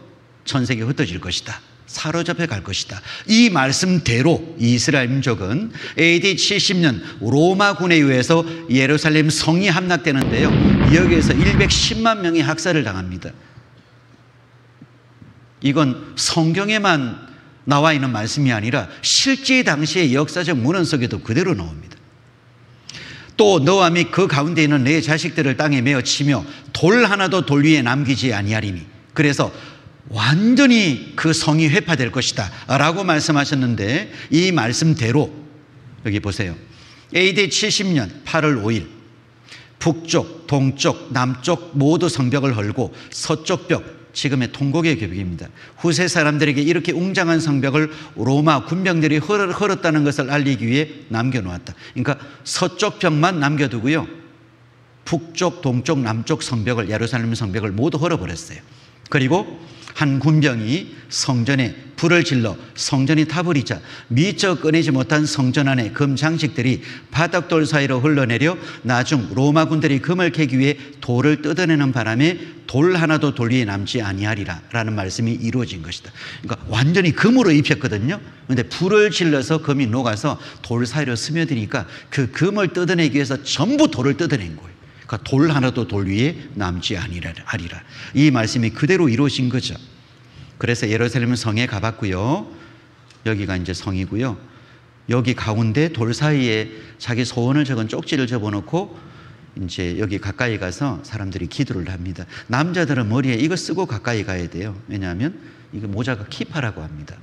[SPEAKER 1] 전 세계에 흩어질 것이다. 사로잡혀 갈 것이다. 이 말씀대로 이스라엘 민족은 AD 70년 로마군에 의해서 예루살렘 성이 함락되는데요, 여기에서 110만 명이 학살을 당합니다. 이건 성경에만 나와 있는 말씀이 아니라 실제 당시의 역사적 문헌 속에도 그대로 나옵니다. 또 너와 및 그 가운데 있는 내 자식들을 땅에 메어 치며 돌 하나도 돌 위에 남기지 아니하리니. 그래서 완전히 그 성이 회파될 것이다 라고 말씀하셨는데, 이 말씀대로 여기 보세요. AD 70년 8월 5일 북쪽, 동쪽, 남쪽 모두 성벽을 헐고 서쪽 벽, 지금의 통곡의 벽입니다. 후세 사람들에게 이렇게 웅장한 성벽을 로마 군병들이 헐었다는 것을 알리기 위해 남겨놓았다. 그러니까 서쪽 벽만 남겨두고요, 북쪽, 동쪽, 남쪽 성벽을, 예루살렘 성벽을 모두 헐어버렸어요. 그리고 한 군병이 성전에 불을 질러 성전이 타버리자 미처 꺼내지 못한 성전 안에 금 장식들이 바닥돌 사이로 흘러내려 나중 로마 군들이 금을 캐기 위해 돌을 뜯어내는 바람에 돌 하나도 돌 위에 남지 아니하리라 라는 말씀이 이루어진 것이다. 그러니까 완전히 금으로 입혔거든요. 그런데 불을 질러서 금이 녹아서 돌 사이로 스며드니까 그 금을 뜯어내기 위해서 전부 돌을 뜯어낸 거예요. 그러니까 돌 하나도 돌 위에 남지 아니하리라. 이 말씀이 그대로 이루어진 거죠. 그래서 예루살렘 성에 가봤고요. 여기가 이제 성이고요. 여기 가운데 돌 사이에 자기 소원을 적은 쪽지를 접어놓고 이제 여기 가까이 가서 사람들이 기도를 합니다. 남자들은 머리에 이거 쓰고 가까이 가야 돼요. 왜냐하면 이거 모자가 키파라고 합니다.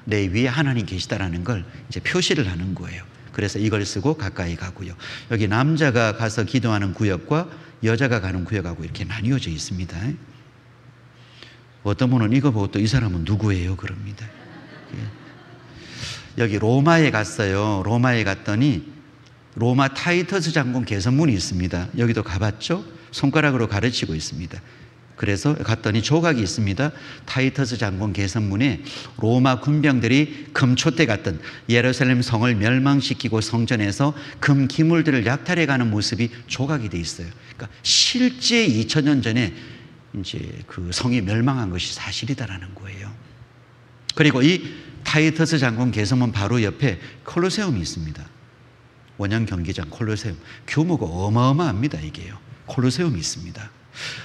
[SPEAKER 1] 내 위에 하나님 계시다라는 걸 이제 표시를 하는 거예요. 그래서 이걸 쓰고 가까이 가고요. 여기 남자가 가서 기도하는 구역과 여자가 가는 구역하고 이렇게 나뉘어져 있습니다. 어떤 분은 이거 보고 또 이 사람은 누구예요? 그럽니다. 여기 로마에 갔어요. 로마에 갔더니 로마 타이터스 장군 개선문이 있습니다. 여기도 가봤죠? 손가락으로 가르치고 있습니다. 그래서 갔더니 조각이 있습니다. 타이터스 장군 개선문에 로마 군병들이 금초 때 갔던 예루살렘 성을 멸망시키고 성전에서 금 기물들을 약탈해가는 모습이 조각이 돼 있어요. 그러니까 실제 2000년 전에 이제 그 성이 멸망한 것이 사실이다라는 거예요. 그리고 이 타이터스 장군 개선문 바로 옆에 콜로세움이 있습니다. 원형 경기장 콜로세움. 규모가 어마어마합니다. 이게요. 콜로세움이 있습니다.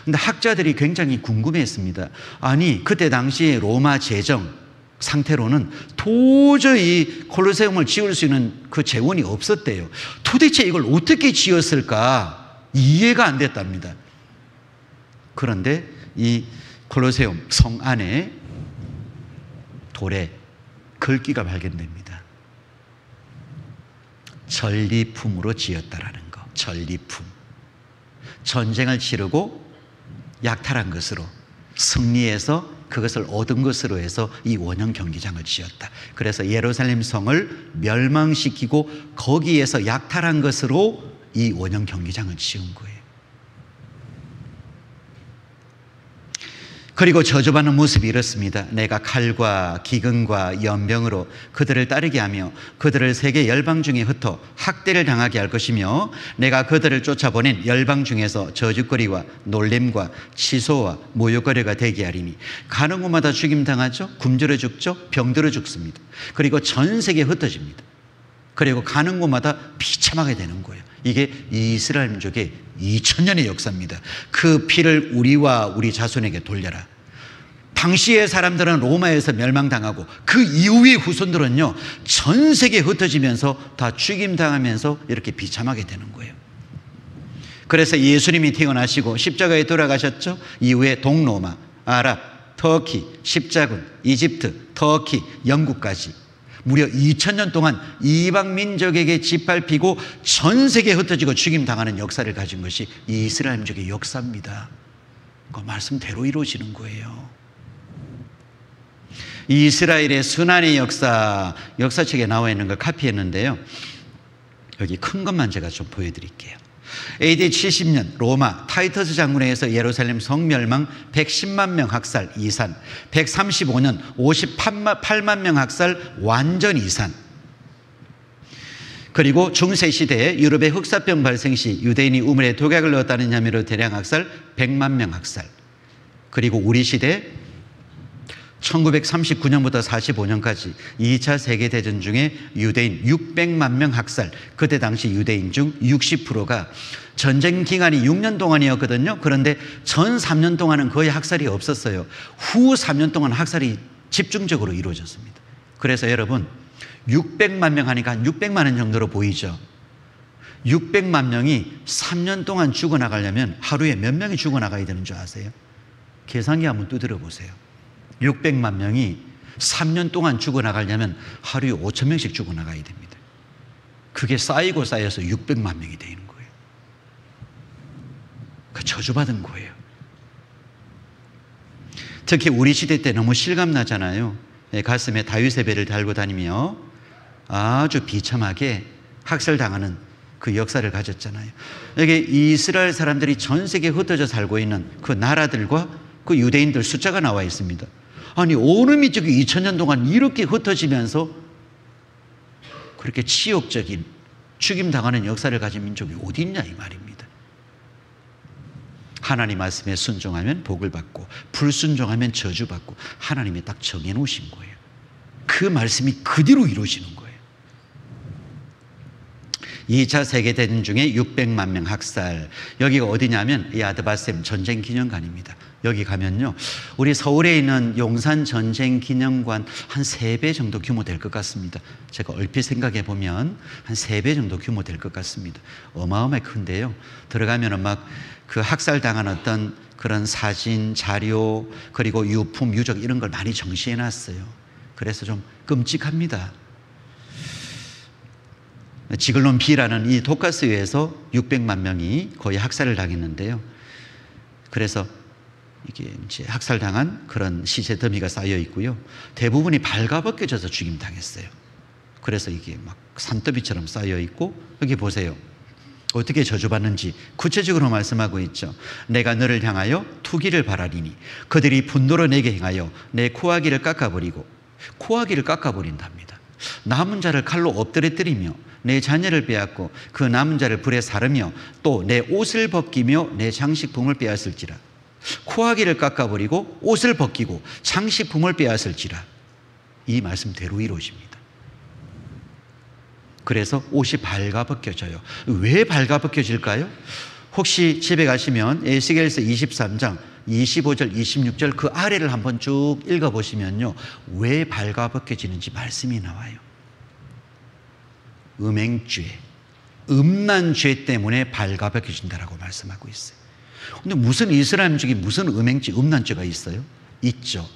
[SPEAKER 1] 근데 학자들이 굉장히 궁금해했습니다. 아니 그때 당시에 로마 재정 상태로는 도저히 콜로세움을 지을 수 있는 그 재원이 없었대요. 도대체 이걸 어떻게 지었을까 이해가 안 됐답니다. 그런데 이 콜로세움 성 안에 돌에 글귀가 발견됩니다. 전리품으로 지었다라는 거. 전리품. 전쟁을 치르고 약탈한 것으로 승리해서 그것을 얻은 것으로 해서 이 원형 경기장을 지었다. 그래서 예루살렘 성을 멸망시키고 거기에서 약탈한 것으로 이 원형 경기장을 지은 거예요. 그리고 저주받는 모습이 이렇습니다. 내가 칼과 기근과 연병으로 그들을 따르게 하며 그들을 세계 열방 중에 흩어 학대를 당하게 할 것이며 내가 그들을 쫓아보낸 열방 중에서 저주거리와 놀림과 취소와 모욕거리가 되게 하리니 가는 곳마다 죽임당하죠. 굶주려 죽죠. 병들어 죽습니다. 그리고 전 세계에 흩어집니다. 그리고 가는 곳마다 비참하게 되는 거예요. 이게 이스라엘 민족의 2000년의 역사입니다. 그 피를 우리와 우리 자손에게 돌려라. 당시의 사람들은 로마에서 멸망당하고 그 이후의 후손들은요 전 세계에 흩어지면서 다 죽임당하면서 이렇게 비참하게 되는 거예요. 그래서 예수님이 태어나시고 십자가에 돌아가셨죠. 이후에 동로마, 아랍, 터키, 십자군, 이집트, 터키, 영국까지 무려 2000년 동안 이방 민족에게 짓밟히고 전 세계에 흩어지고 죽임당하는 역사를 가진 것이 이스라엘 민족의 역사입니다. 그 말씀대로 이루어지는 거예요. 이스라엘의 순환의 역사, 역사책에 나와 있는 걸 카피했는데요. 여기 큰 것만 제가 좀 보여드릴게요. AD 70년 로마 타이터스 장군에 의해서 예루살렘 성멸망 110만 명 학살 이산, 135년 58만 명 학살 완전 이산. 그리고 중세시대에 유럽의 흑사병 발생 시 유대인이 우물에 독약을 넣었다는 혐의로 대량 학살 100만 명 학살. 그리고 우리 시대 1939년부터 45년까지 2차 세계대전 중에 유대인 600만 명 학살. 그때 당시 유대인 중 60%가 전쟁 기간이 6년 동안이었거든요. 그런데 전 3년 동안은 거의 학살이 없었어요. 후 3년 동안 학살이 집중적으로 이루어졌습니다. 그래서 여러분 600만 명 하니까 한 600만 원 정도로 보이죠. 600만 명이 3년 동안 죽어나가려면 하루에 몇 명이 죽어나가야 되는 줄 아세요? 계산기 한번 두드려 보세요. 600만 명이 3년 동안 죽어나가려면 하루에 5천 명씩 죽어나가야 됩니다. 그게 쌓이고 쌓여서 600만 명이 되는 거예요. 그 저주받은 거예요. 특히 우리 시대 때 너무 실감나잖아요. 가슴에 다윗의 배를 달고 다니며 아주 비참하게 학살당하는 그 역사를 가졌잖아요. 여기 이스라엘 사람들이 전 세계에 흩어져 살고 있는 그 나라들과 그 유대인들 숫자가 나와 있습니다. 아니 어느 민족이 2000년 동안 이렇게 흩어지면서 그렇게 치욕적인 죽임당하는 역사를 가진 민족이 어디 있냐 이 말입니다. 하나님 말씀에 순종하면 복을 받고 불순종하면 저주받고 하나님이 딱 정해놓으신 거예요. 그 말씀이 그대로 이루어지는 거예요. 2차 세계대전 중에 600만 명 학살. 여기가 어디냐면 이 아드바셈 전쟁기념관입니다. 여기 가면요, 우리 서울에 있는 용산 전쟁기념관 한 3배 정도 규모 될 것 같습니다. 제가 얼핏 생각해 보면 한 3배 정도 규모 될 것 같습니다. 어마어마하게 큰데요, 들어가면은 막 그 학살당한 어떤 그런 사진, 자료, 그리고 유품, 유적 이런 걸 많이 정시해 놨어요. 그래서 좀 끔찍합니다. 지글론 B라는 이 독가스유에서 600만 명이 거의 학살을 당했는데요. 그래서 이게 이제 학살당한 그런 시체 더미가 쌓여 있고요. 대부분이 발가벗겨져서 죽임당했어요. 그래서 이게 막 산더미처럼 쌓여 있고, 여기 보세요. 어떻게 저주받는지 구체적으로 말씀하고 있죠. 내가 너를 향하여 투기를 바라리니 그들이 분노로 내게 행하여 내 코아기를 깎아버리고, 코아기를 깎아버린답니다. 남은 자를 칼로 엎드려뜨리며 내 자녀를 빼앗고 그 남은 자를 불에 사르며 또 내 옷을 벗기며 내 장식품을 빼앗을지라. 코아기를 깎아버리고 옷을 벗기고 장식품을 빼앗을지라. 이 말씀대로 이루어집니다. 그래서 옷이 발가벗겨져요. 왜 발가벗겨질까요? 혹시 집에 가시면 에스겔서 23장 25절 26절 그 아래를 한번 쭉 읽어보시면요, 왜 발가벗겨지는지 말씀이 나와요. 음행죄, 음란 죄 때문에 발가벗겨진다라고 말씀하고 있어요. 근데 무슨 이스라엘민족이 무슨 음행죄, 음란죄가 있어요? 있죠.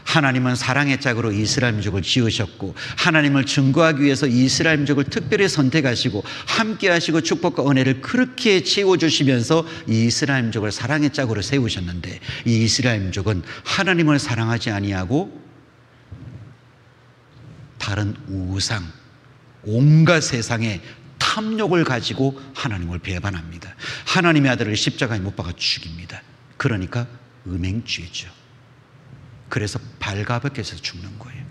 [SPEAKER 1] 하나님은 사랑의 짝으로 이스라엘민족을 지으셨고, 하나님을 증거하기 위해서 이스라엘민족을 특별히 선택하시고 함께 하시고 축복과 은혜를 그렇게 채워주시면서 이스라엘민족을 사랑의 짝으로 세우셨는데, 이 이스라엘민족은 하나님을 사랑하지 아니하고 다른 우상, 온갖 세상의 탐욕을 가지고 하나님을 배반합니다. 하나님의 아들을 십자가에 못 박아 죽입니다. 그러니까 음행죄죠. 그래서 발가벗겨서 죽는 거예요.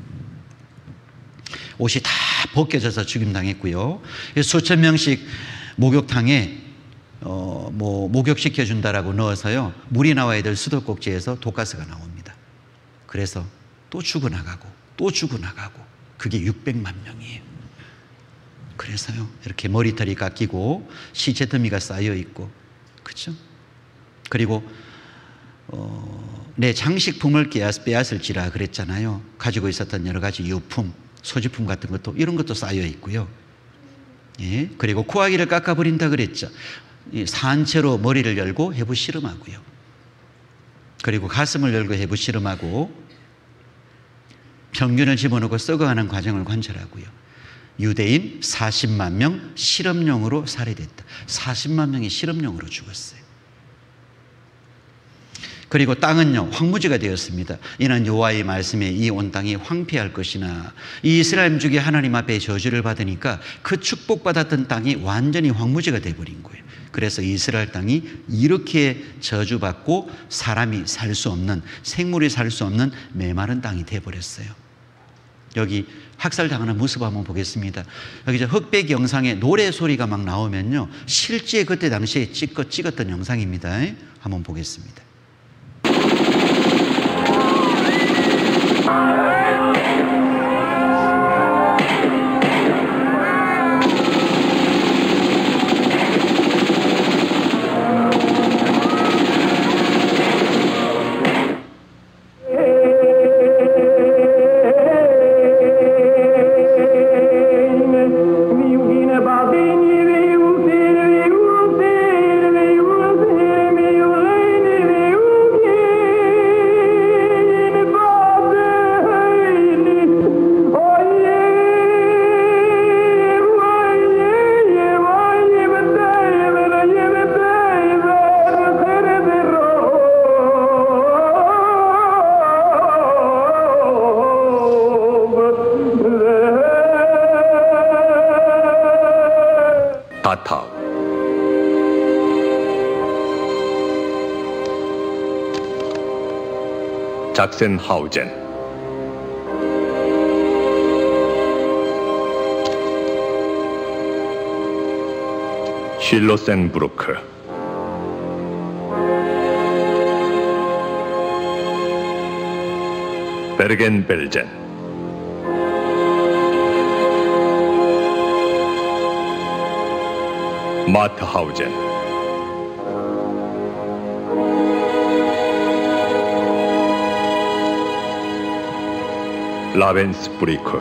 [SPEAKER 1] 옷이 다 벗겨져서 죽임당했고요. 수천 명씩 목욕탕에 목욕시켜준다라고 넣어서요, 물이 나와야 될 수도꼭지에서 독가스가 나옵니다. 그래서 또 죽어나가고 또 죽어나가고, 그게 600만 명이에요. 그래서요, 이렇게 머리털이 깎이고 시체 더미가 쌓여 있고, 그렇죠? 그리고 내 장식품을 빼앗을지라 그랬잖아요. 가지고 있었던 여러 가지 유품, 소지품 같은 것도, 이런 것도 쌓여 있고요. 예, 그리고 코아기를 깎아버린다 그랬죠. 산채로 머리를 열고 해부 씨름하고요. 그리고 가슴을 열고 해부 씨름하고 평균을 집어넣고 썩어가는 과정을 관찰하고요. 유대인 40만 명 실험용으로 살해됐다. 40만 명이 실험용으로 죽었어요. 그리고 땅은요, 황무지가 되었습니다. 이는 여호와의 말씀에 이 온 땅이 황폐할 것이나, 이 이스라엘민족이 하나님 앞에 저주를 받으니까 그 축복받았던 땅이 완전히 황무지가 되어버린 거예요. 그래서 이스라엘 땅이 이렇게 저주받고 사람이 살 수 없는, 생물이 살 수 없는 메마른 땅이 되어버렸어요. 여기 학살당하는 모습 한번 보겠습니다. 여기 흑백 영상에 노래 소리가 막 나오면요, 실제 그때 당시에 찍었던 영상입니다. 한번 보겠습니다.
[SPEAKER 10] 작센하우젠, 쉴로센부르크, 베르겐벨젠, 마트하우젠, 라벤스부리크,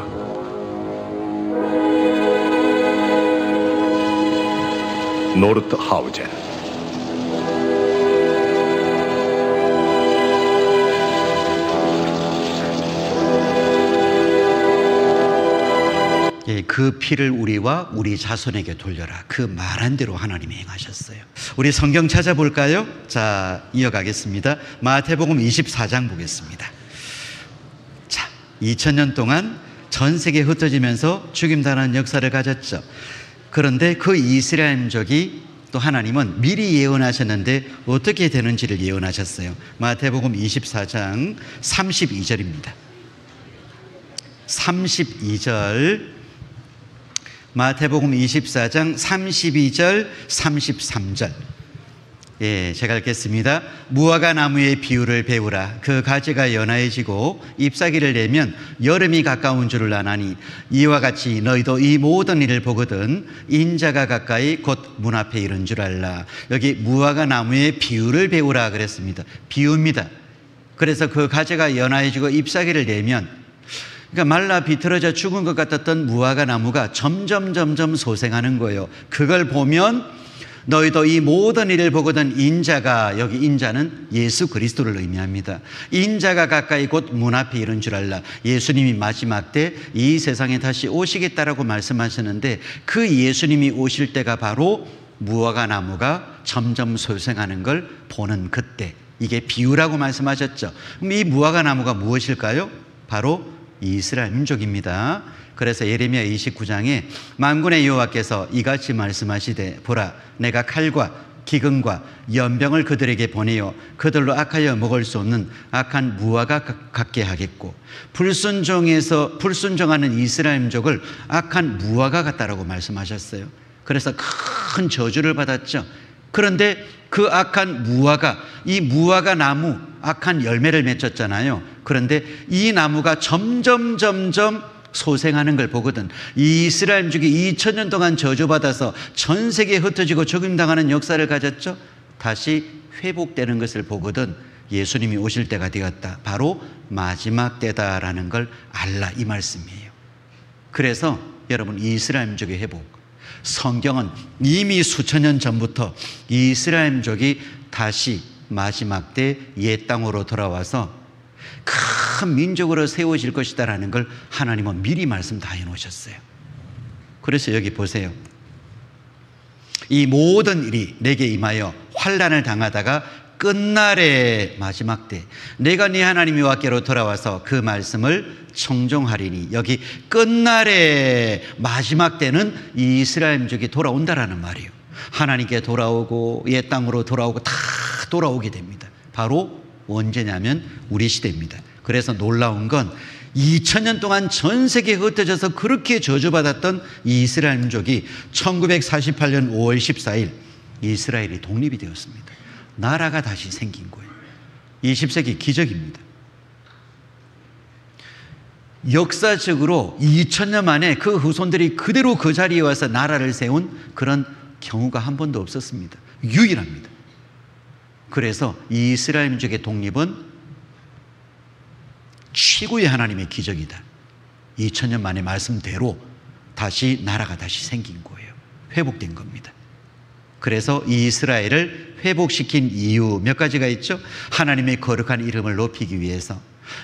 [SPEAKER 10] 노르트하우젠,
[SPEAKER 1] 예, 그 피를 우리와 우리 자손에게 돌려라. 그 말한 대로 하나님이 행하셨어요. 우리 성경 찾아볼까요? 자, 이어가겠습니다. 마태복음 24장 보겠습니다. 자, 2000년 동안 전 세계에 흩어지면서 죽임당하는 역사를 가졌죠. 그런데 그 이스라엘 민족이 또 하나님은 미리 예언하셨는데 어떻게 되는지를 예언하셨어요. 마태복음 24장 32절입니다. 32절, 마태복음 24장 32절 33절. 예, 제가 읽겠습니다. 무화과 나무의 비유를 배우라. 그 가지가 연하해지고 잎사귀를 내면 여름이 가까운 줄을 아나니 이와 같이 너희도 이 모든 일을 보거든 인자가 가까이 곧 문 앞에 이른 줄 알라. 여기 무화과 나무의 비유를 배우라 그랬습니다. 비유입니다. 그래서 그 가지가 연하해지고 잎사귀를 내면, 그러니까 말라 비틀어져 죽은 것 같았던 무화과 나무가 점점 소생하는 거예요. 그걸 보면 너희도 이 모든 일을 보거든 인자가, 여기 인자는 예수 그리스도를 의미합니다. 인자가 가까이 곧 문 앞에 이른 줄 알라. 예수님이 마지막 때 이 세상에 다시 오시겠다라고 말씀하셨는데 그 예수님이 오실 때가 바로 무화과 나무가 점점 소생하는 걸 보는 그때, 이게 비유라고 말씀하셨죠. 그럼 이 무화과 나무가 무엇일까요? 바로 이스라엘 민족입니다. 그래서 예레미야 29장에 만군의 여호와께서 이같이 말씀하시되 보라, 내가 칼과 기근과 연병을 그들에게 보내어 그들로 악하여 먹을 수 없는 악한 무화과 같게 하겠고 불순종하는 이스라엘 민족을 악한 무화과 같다라고 말씀하셨어요. 그래서 큰 저주를 받았죠. 그런데 그 악한 무화과, 이 무화과 나무 악한 열매를 맺었잖아요. 그런데 이 나무가 점점 소생하는 걸 보거든 이스라엘 민족이 2000년 동안 저주받아서 전 세계에 흩어지고 죽임당하는 역사를 가졌죠. 다시 회복되는 것을 보거든 예수님이 오실 때가 되었다. 바로 마지막 때다라는 걸 알라, 이 말씀이에요. 그래서 여러분, 이스라엘 민족의 회복, 성경은 이미 수천 년 전부터 이스라엘 민족이 다시 마지막 때 옛 땅으로 돌아와서 큰 민족으로 세워질 것이다라는 걸 하나님은 미리 말씀 다 해놓으셨어요. 그래서 여기 보세요. 이 모든 일이 내게 임하여 환난을 당하다가 끝날에, 마지막 때 내가 네 하나님 여호와께로 돌아와서 그 말씀을 청종하리니, 여기 끝날에 마지막 때는 이스라엘 민족이 돌아온다라는 말이에요. 하나님께 돌아오고 옛 땅으로 돌아오고 다 돌아오게 됩니다. 바로 언제냐면 우리 시대입니다. 그래서 놀라운 건 2000년 동안 전 세계에 흩어져서 그렇게 저주받았던 이스라엘 민족이 1948년 5월 14일 이스라엘이 독립이 되었습니다. 나라가 다시 생긴 거예요. 20세기 기적입니다. 역사적으로 2000년 만에 그 후손들이 그대로 그 자리에 와서 나라를 세운 그런 경우가 한 번도 없었습니다. 유일합니다. 그래서 이스라엘 민족의 독립은 최고의 하나님의 기적이다. 2000년 만에 말씀대로 다시 나라가 다시 생긴 거예요. 회복된 겁니다. 그래서 이스라엘을 회복시킨 이유 몇 가지가 있죠. 하나님의 거룩한 이름을 높이기 위해서,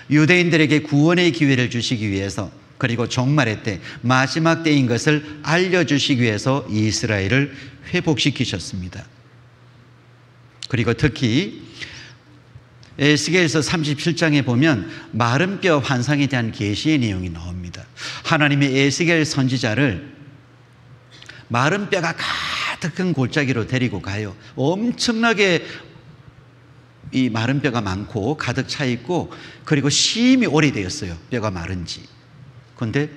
[SPEAKER 1] 유대인들에게 구원의 기회를 주시기 위해서, 그리고 종말의 때, 마지막 때인 것을 알려주시기 위해서 이스라엘을 회복시키셨습니다. 그리고 특히 에스겔서 37장에 보면 마른 뼈 환상에 대한 계시의 내용이 나옵니다. 하나님이 에스겔 선지자를 마른 뼈가 가득한 골짜기로 데리고 가요. 엄청나게 이 마른 뼈가 많고 가득 차 있고, 그리고 심히 오래되었어요, 뼈가 마른지. 그런데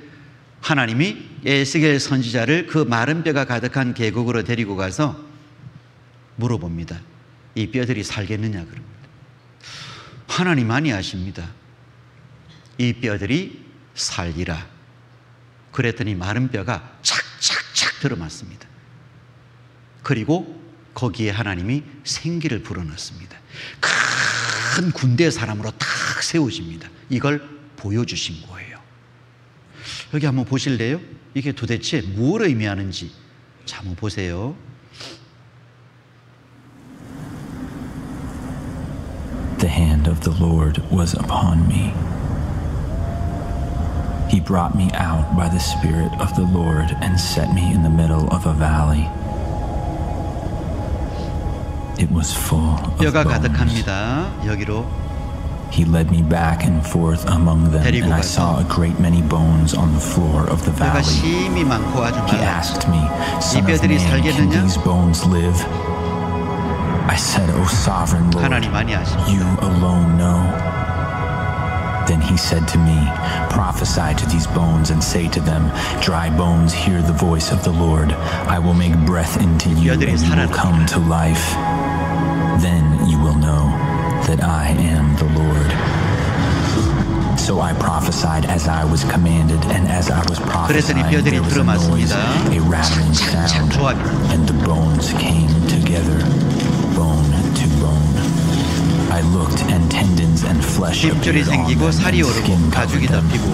[SPEAKER 1] 하나님이 에스겔 선지자를 그 마른 뼈가 가득한 계곡으로 데리고 가서 물어봅니다. 이 뼈들이 살겠느냐 그럽니다. 하나님만이 아십니다. 이 뼈들이 살리라. 그랬더니 마른 뼈가 착착착 들어맞습니다. 그리고 거기에 하나님이 생기를 불어넣습니다. 큰 군대 사람으로 탁 세우십니다. 이걸 보여주신 거예요. 여기 한번 보실래요? 이게 도대체 뭘 의미하는지 자, 한번 보세요.
[SPEAKER 11] The hand of the Lord was upon me. He brought me out by the Spirit of the Lord and set me in the middle of a valley. It was full of
[SPEAKER 1] 뼈가
[SPEAKER 11] bones.
[SPEAKER 1] 가득합니다. 여기로
[SPEAKER 11] He led me back and forth among them, and I saw a great many bones on the floor of the
[SPEAKER 1] 뼈가
[SPEAKER 11] valley.
[SPEAKER 1] 심이 많고 아주
[SPEAKER 11] He
[SPEAKER 1] 많아요.
[SPEAKER 11] asked me,
[SPEAKER 1] 이
[SPEAKER 11] Son of
[SPEAKER 1] 뼈들이
[SPEAKER 11] man, can
[SPEAKER 1] 살겠느냐?
[SPEAKER 11] these bones live? I said, O sovereign Lord,
[SPEAKER 1] 하나님만이 아십니다.
[SPEAKER 11] you alone know. Then he said to me, Prophesy to these bones and say to them, Dry bones, hear the voice of the Lord. I will make breath into you, and you will come to life. Then you will know that I am the Lord. So I prophesied as I was commanded, and as I was prophesying, there was a noise, a rattling sound, and the bones came together, bone to bone. I looked, and tendons and flesh
[SPEAKER 1] 힘줄이
[SPEAKER 11] appeared on
[SPEAKER 1] 생기고
[SPEAKER 11] them,
[SPEAKER 1] 살이
[SPEAKER 11] and
[SPEAKER 1] 오르고
[SPEAKER 11] skin
[SPEAKER 1] 가죽이
[SPEAKER 11] covered them.
[SPEAKER 1] 덮이고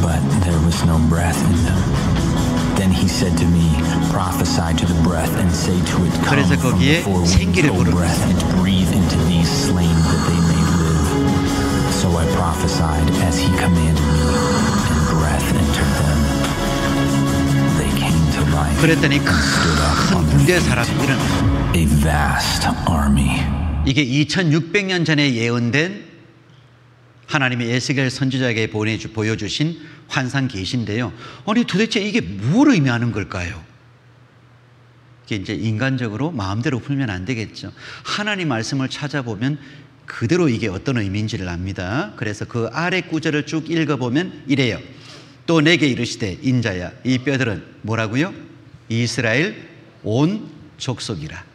[SPEAKER 11] But there was no breath in them. Then he said to me, Prophesy to the breath and say to it, Come
[SPEAKER 1] 그래서
[SPEAKER 11] from
[SPEAKER 1] 거기에
[SPEAKER 11] the four winds,
[SPEAKER 1] 생기를
[SPEAKER 11] O breath, and breathe into these slain that they may live. So I prophesied as he commanded me, and breath entered them. They came to life
[SPEAKER 1] 그랬더니
[SPEAKER 11] and stood up
[SPEAKER 1] 큰
[SPEAKER 11] on their
[SPEAKER 1] 군대
[SPEAKER 11] feet,
[SPEAKER 1] 사람이 일어나.
[SPEAKER 11] a vast army.
[SPEAKER 1] 이게 2600년 전에 예언된 하나님의 에스겔 선지자에게 보여주신 환상 계시인데요. 아니 도대체 이게 뭘 의미하는 걸까요? 이게 이제 인간적으로 마음대로 풀면 안 되겠죠. 하나님 말씀을 찾아보면 그대로 이게 어떤 의미인지를 압니다. 그래서 그 아래 구절을 쭉 읽어보면 이래요. 또 내게 이르시되 인자야 이 뼈들은 뭐라고요? 이스라엘 온 족속이라.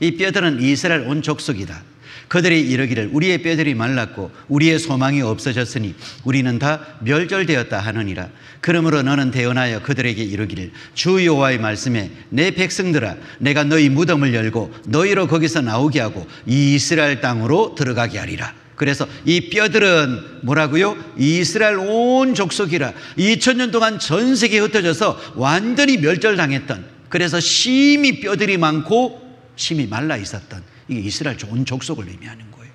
[SPEAKER 1] 이 뼈들은 이스라엘 온 족속이다. 그들이 이르기를 우리의 뼈들이 말랐고 우리의 소망이 없어졌으니 우리는 다 멸절되었다 하느니라. 그러므로 너는 대언하여 그들에게 이르기를 주 여호와의 말씀에 내 백성들아 내가 너희 무덤을 열고 너희로 거기서 나오게 하고 이스라엘 땅으로 들어가게 하리라. 그래서 이 뼈들은 뭐라고요? 이스라엘 온 족속이라. 2000년 동안 전 세계에 흩어져서 완전히 멸절당했던, 그래서 심히 뼈들이 많고 심히 말라 있었던 이게 이스라엘 온 족속을 의미하는 거예요.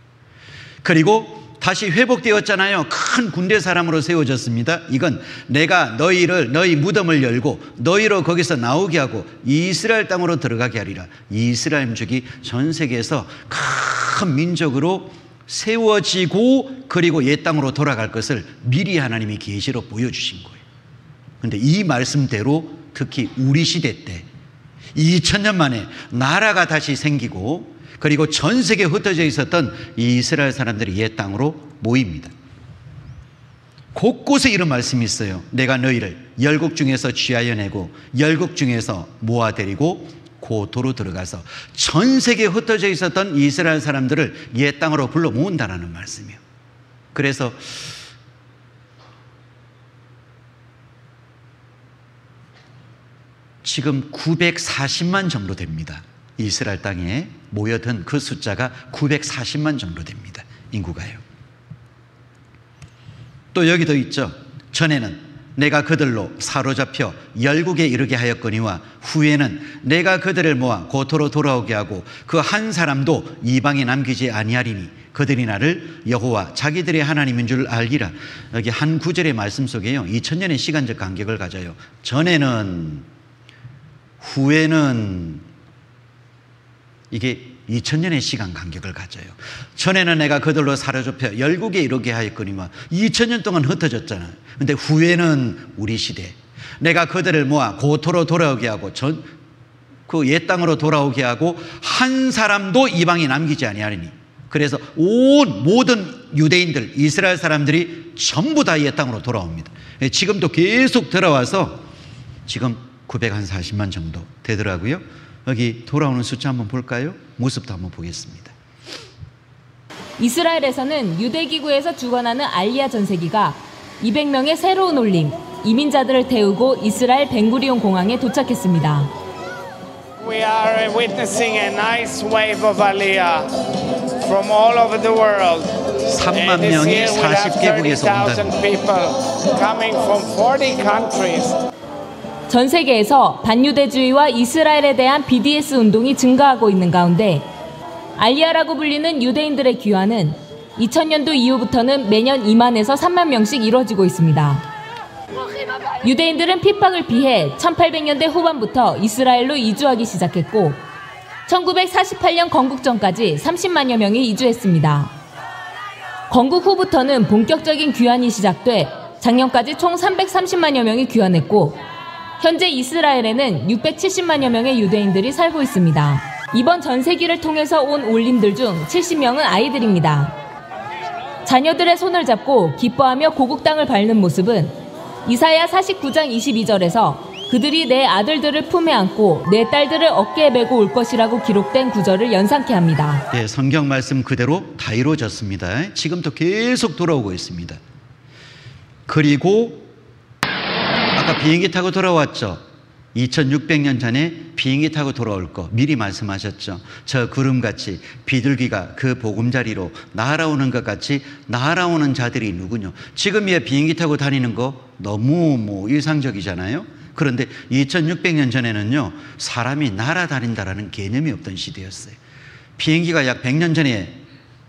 [SPEAKER 1] 그리고 다시 회복되었잖아요. 큰 군대 사람으로 세워졌습니다. 이건 내가 너희 무덤을 열고 너희로 거기서 나오게 하고 이스라엘 땅으로 들어가게 하리라. 이스라엘 민족이 전 세계에서 큰 민족으로 세워지고 그리고 옛 땅으로 돌아갈 것을 미리 하나님이 계시로 보여주신 거예요. 그런데 이 말씀대로 특히 우리 시대 때 2000년 만에 나라가 다시 생기고 그리고 전 세계에 흩어져 있었던 이 이스라엘 사람들이 옛 땅으로 모입니다. 곳곳에 이런 말씀이 있어요. 내가 너희를 열국 중에서 취하여 내고 열국 중에서 모아들이고 고토로 들어가서 전 세계에 흩어져 있었던 이스라엘 사람들을 옛 땅으로 불러 모은다라는 말씀이에요. 그래서 지금 940만 정도 됩니다. 이스라엘 땅에 모여든 그 숫자가 940만 정도 됩니다. 인구가요. 또 여기도 있죠. 전에는 내가 그들로 사로잡혀 열국에 이르게 하였거니와 후에는 내가 그들을 모아 고토로 돌아오게 하고 그 한 사람도 이방에 남기지 아니하리니 그들이 나를 여호와 자기들의 하나님인 줄 알기라. 여기 한 구절의 말씀 속에요 2000년의 시간적 간격을 가져요. 전에는, 후에는, 이게 2000년의 시간 간격을 가져요. 전에는 내가 그들로 사로잡혀 열국에 이르게 하였거니와 2000년 동안 흩어졌잖아요. 근데 후에는 우리 시대 내가 그들을 모아 고토로 돌아오게 하고 그 옛 땅으로 돌아오게 하고 한 사람도 이방에 남기지 아니하리니. 그래서 모든 유대인들 이스라엘 사람들이 전부 다 옛 땅으로 돌아옵니다. 지금도 계속 들어와서 지금 940만 정도 되더라고요. 여기 돌아오는 숫자 한번 볼까요? 모습도 한번 보겠습니다.
[SPEAKER 12] 이스라엘에서는 유대기구에서 주관하는 알리야 전세기가 200명의 새로운 올림, 이민자들을 태우고 이스라엘 벤구리온 공항에 도착했습니다.
[SPEAKER 13] We are witnessing a nice wave of Aliyah from all over the world.
[SPEAKER 1] 3만 명이 40개국에서 온다.
[SPEAKER 13] people coming from 40 countries.
[SPEAKER 12] 전 세계에서 반유대주의와 이스라엘에 대한 BDS 운동이 증가하고 있는 가운데 알리야라고 불리는 유대인들의 귀환은 2000년도 이후부터는 매년 2만에서 3만 명씩 이루어지고 있습니다. 유대인들은 핍박을 피해 1800년대 후반부터 이스라엘로 이주하기 시작했고 1948년 건국 전까지 30만여 명이 이주했습니다. 건국 후부터는 본격적인 귀환이 시작돼 작년까지 총 330만여 명이 귀환했고 현재 이스라엘에는 670만여 명의 유대인들이 살고 있습니다. 이번 전세기를 통해서 온 올림들 중 70명은 아이들입니다. 자녀들의 손을 잡고 기뻐하며 고국 땅을 밟는 모습은 이사야 49장 22절에서 그들이 내 아들들을 품에 안고 내 딸들을 어깨에 메고 올 것이라고 기록된 구절을 연상케 합니다.
[SPEAKER 1] 네, 성경 말씀 그대로 다 이루어졌습니다. 지금도 계속 돌아오고 있습니다. 그리고 아까 비행기 타고 돌아왔죠. 2600년 전에 비행기 타고 돌아올 거 미리 말씀하셨죠. 저 구름같이 비둘기가 그 보금자리로 날아오는 것 같이 날아오는 자들이 누구냐. 지금 이 비행기 타고 다니는 거 너무 일상적이잖아요. 그런데 2600년 전에는요, 사람이 날아다닌다라는 개념이 없던 시대였어요. 비행기가 약 100년 전에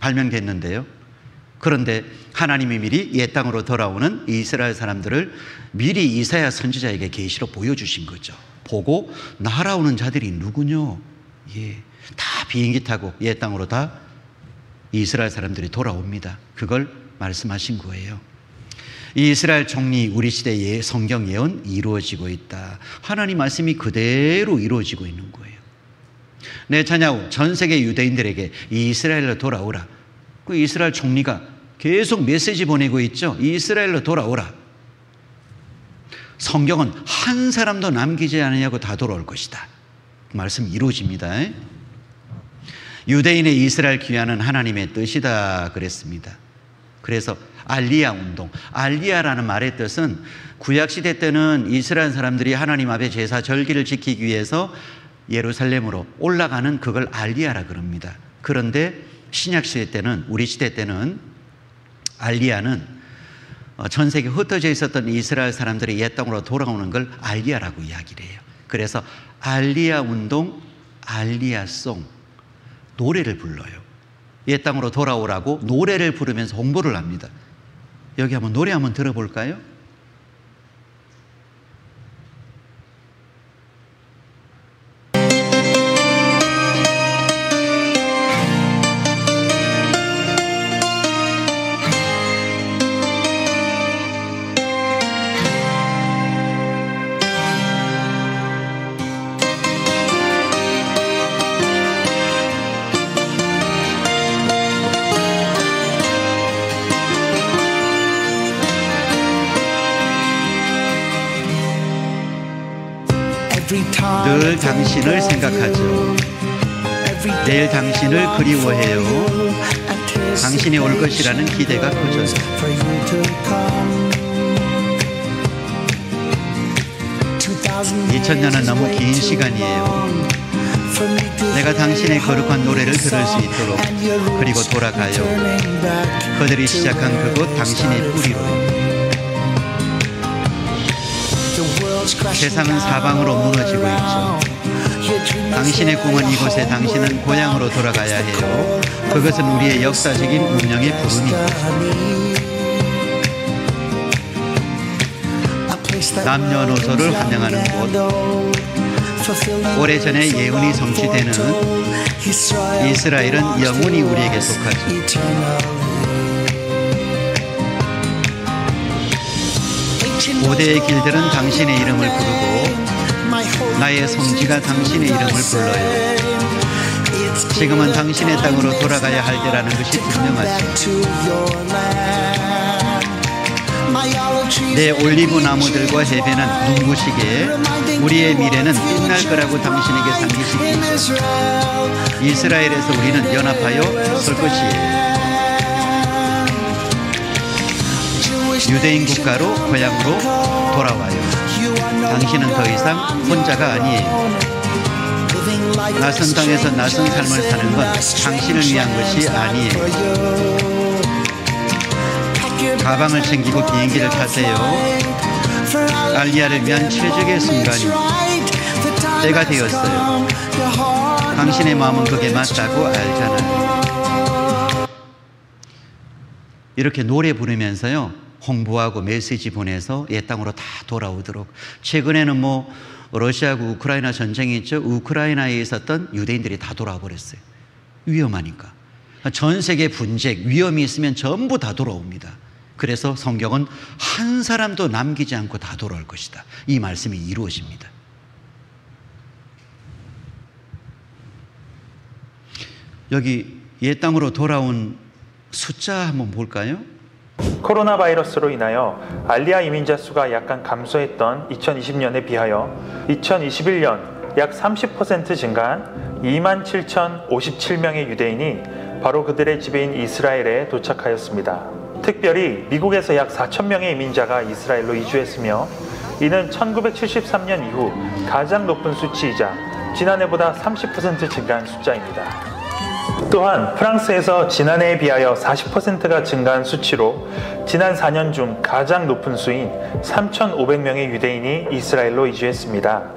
[SPEAKER 1] 발명됐는데요. 그런데 하나님이 미리 옛 땅으로 돌아오는 이스라엘 사람들을 미리 이사야 선지자에게 계시로 보여주신 거죠. 보고 날아오는 자들이 누구냐? 예, 다 비행기 타고 옛 땅으로 다 이스라엘 사람들이 돌아옵니다. 그걸 말씀하신 거예요. 이스라엘 총리 우리 시대의 성경 예언 이루어지고 있다. 하나님 말씀이 그대로 이루어지고 있는 거예요. 네타냐후 전 세계 유대인들에게 이스라엘로 돌아오라. 그 이스라엘 총리가 계속 메시지 보내고 있죠. 이스라엘로 돌아오라. 성경은 한 사람도 남기지 않으냐고 다 돌아올 것이다. 말씀 이루어집니다. 유대인의 이스라엘 귀환은 하나님의 뜻이다 그랬습니다. 그래서 알리야 운동, 알리야라는 말의 뜻은 구약시대 때는 이스라엘 사람들이 하나님 앞에 제사 절기를 지키기 위해서 예루살렘으로 올라가는 그걸 알리야라 그럽니다. 그런데 신약시대 때는, 우리 시대 때는 알리야는 전 세계 흩어져 있었던 이스라엘 사람들이 옛 땅으로 돌아오는 걸 알리야라고 이야기를 해요. 그래서 알리야 운동, 알리야송, 노래를 불러요. 옛 땅으로 돌아오라고 노래를 부르면서 홍보를 합니다. 여기 한번 노래 한번 들어볼까요? 늘 당신을 생각하죠. 내일 당신을 그리워해요. 당신이 올 것이라는 기대가 커져요. 2000년은 너무 긴 시간이에요. 내가 당신의 거룩한 노래를 들을 수 있도록, 그리고 돌아가요. 그들이 시작한 그곳 당신의 뿌리로. 세상은 사방으로 무너지고 있죠. 당신의 꿈은 이곳에, 당신은 고향으로 돌아가야 해요. 그것은 우리의 역사적인 운명의 부름입니다. 남녀노소를 환영하는 곳, 오래전에 예언이 성취되는 이스라엘은 영원히 우리에게 속하죠. 고대의 길들은 당신의 이름을 부르고 나의 성지가 당신의 이름을 불러요. 지금은 당신의 땅으로 돌아가야 할 때라는 것이 분명하죠. 내 올리브 나무들과 해변은 눈부시게 우리의 미래는 빛날 거라고 당신에게 상기시키죠. 이스라엘에서 우리는 연합하여 설 것이에요. 유대인 국가로 고향으로 돌아와요. 당신은 더 이상 혼자가 아니에요. 낯선 땅에서 낯선 삶을 사는 건 당신을 위한 것이 아니에요. 가방을 챙기고 비행기를 타세요. 알리야를 위한 최적의 순간이 때가 되었어요. 당신의 마음은 그게 맞다고 알잖아요. 이렇게 노래 부르면서요, 홍보하고 메시지 보내서 옛 땅으로 다 돌아오도록. 최근에는 뭐 러시아하고 우크라이나 전쟁이 있죠. 우크라이나에 있었던 유대인들이 다 돌아와 버렸어요. 위험하니까. 전 세계 분쟁, 위험이 있으면 전부 다 돌아옵니다. 그래서 성경은 한 사람도 남기지 않고 다 돌아올 것이다. 이 말씀이 이루어집니다. 여기 옛 땅으로 돌아온 숫자 한번 볼까요?
[SPEAKER 14] 코로나 바이러스로 인하여 알리야 이민자 수가 약간 감소했던 2020년에 비하여 2021년 약 30% 증가한 27,057명의 유대인이 바로 그들의 지배인 이스라엘에 도착하였습니다. 특별히 미국에서 약 4,000명의 이민자가 이스라엘로 이주했으며 이는 1973년 이후 가장 높은 수치이자 지난해보다 30% 증가한 숫자입니다. 또한 프랑스에서 지난해에 비하여 40%가 증가한 수치로 지난 4년 중 가장 높은 수인 3,500명의 유대인이 이스라엘로 이주했습니다.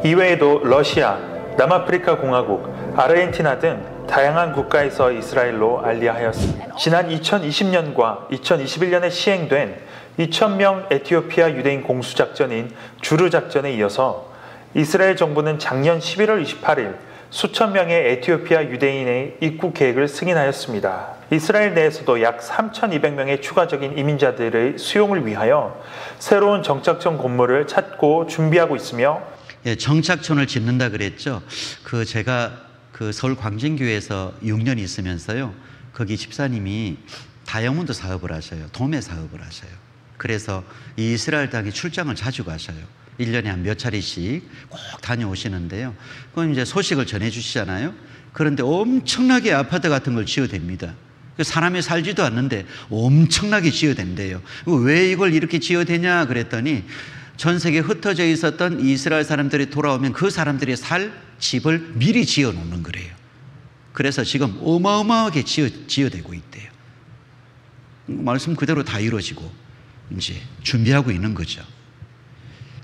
[SPEAKER 14] 이외에도 러시아, 남아프리카 공화국, 아르헨티나 등 다양한 국가에서 이스라엘로 알리야하였습니다. 지난 2020년과 2021년에 시행된 2,000명 에티오피아 유대인 공수작전인 주르 작전에 이어서 이스라엘 정부는 작년 11월 28일 수천 명의 에티오피아 유대인의 입국 계획을 승인하였습니다. 이스라엘 내에서도 약 3,200명의 추가적인 이민자들의 수용을 위하여 새로운 정착촌 건물을 찾고 준비하고 있으며,
[SPEAKER 1] 예, 정착촌을 짓는다 그랬죠. 제가 서울 광진교회에서 6년 있으면서요, 거기 집사님이 다이아몬드 사업을 하셔요. 도매 사업을 하셔요. 그래서 이 이스라엘 땅에 출장을 자주 가셔요. 1년에 한 몇 차례씩 꼭 다녀오시는데요. 그럼 이제 소식을 전해주시잖아요. 그런데 엄청나게 아파트 같은 걸 지어댑니다. 사람이 살지도 않는데 엄청나게 지어댄대요. 왜 이걸 이렇게 지어대냐 그랬더니 전 세계에 흩어져 있었던 이스라엘 사람들이 돌아오면 그 사람들이 살 집을 미리 지어 놓는 거래요. 그래서 지금 어마어마하게 지어대고 있대요. 말씀 그대로 다 이루어지고 이제 준비하고 있는 거죠.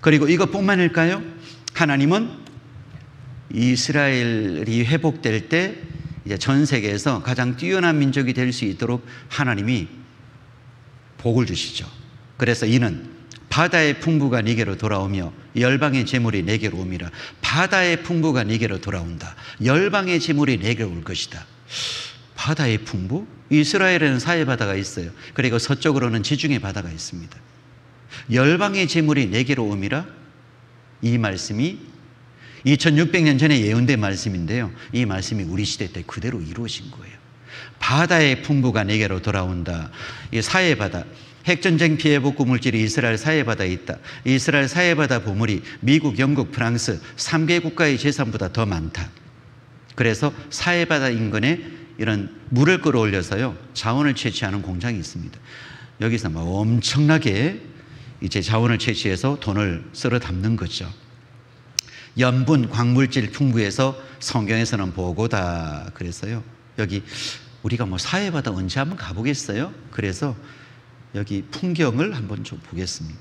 [SPEAKER 1] 그리고 이것뿐만일까요? 하나님은 이스라엘이 회복될 때 이제 전 세계에서 가장 뛰어난 민족이 될 수 있도록 하나님이 복을 주시죠. 그래서 이는 바다의 풍부가 네게로 돌아오며 열방의 재물이 네게로 옵니다. 바다의 풍부가 네게로 돌아온다. 열방의 재물이 네게로 올 것이다. 바다의 풍부? 이스라엘에는 사해바다가 있어요. 그리고 서쪽으로는 지중해 바다가 있습니다. 열방의 재물이 네게로 옴이라, 이 말씀이 2600년 전에 예언된 말씀인데요, 이 말씀이 우리 시대 때 그대로 이루어진 거예요. 바다의 풍부가 네게로 돌아온다. 이 사해바다, 핵전쟁 피해 복구 물질이 이스라엘 사해바다에 있다. 이스라엘 사해바다 보물이 미국, 영국, 프랑스 3개 국가의 재산보다 더 많다. 그래서 사해바다 인근에 이런 물을 끌어올려서요, 자원을 채취하는 공장이 있습니다. 여기서 막 엄청나게 이제 자원을 채취해서 돈을 쓸어 담는 거죠. 염분, 광물질 풍부해서 성경에서는 보고다 그래서요. 여기 우리가 뭐 사해바다 언제 한번 가보겠어요? 그래서 여기 풍경을 한번 좀 보겠습니다.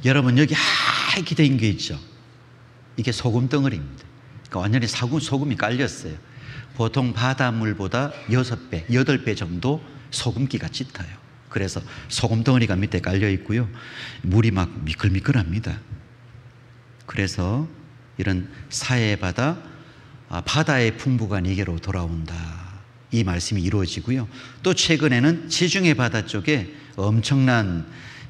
[SPEAKER 1] 여러분, 여기 하얗게 된 게 있죠? 이게 소금 덩어리입니다. 그러니까 완전히 소금이 깔렸어요. 보통 바닷물보다 6배, 8배 정도 소금기가 짙어요. 그래서 소금 덩어리가 밑에 깔려 있고요, 물이 막 미끌미끌합니다. 그래서 이런 사해 바다, 바다의 풍부가 네게로 돌아온다. 이 말씀이 이루어지고요. 또 최근에는 지중해 바다 쪽에 엄청난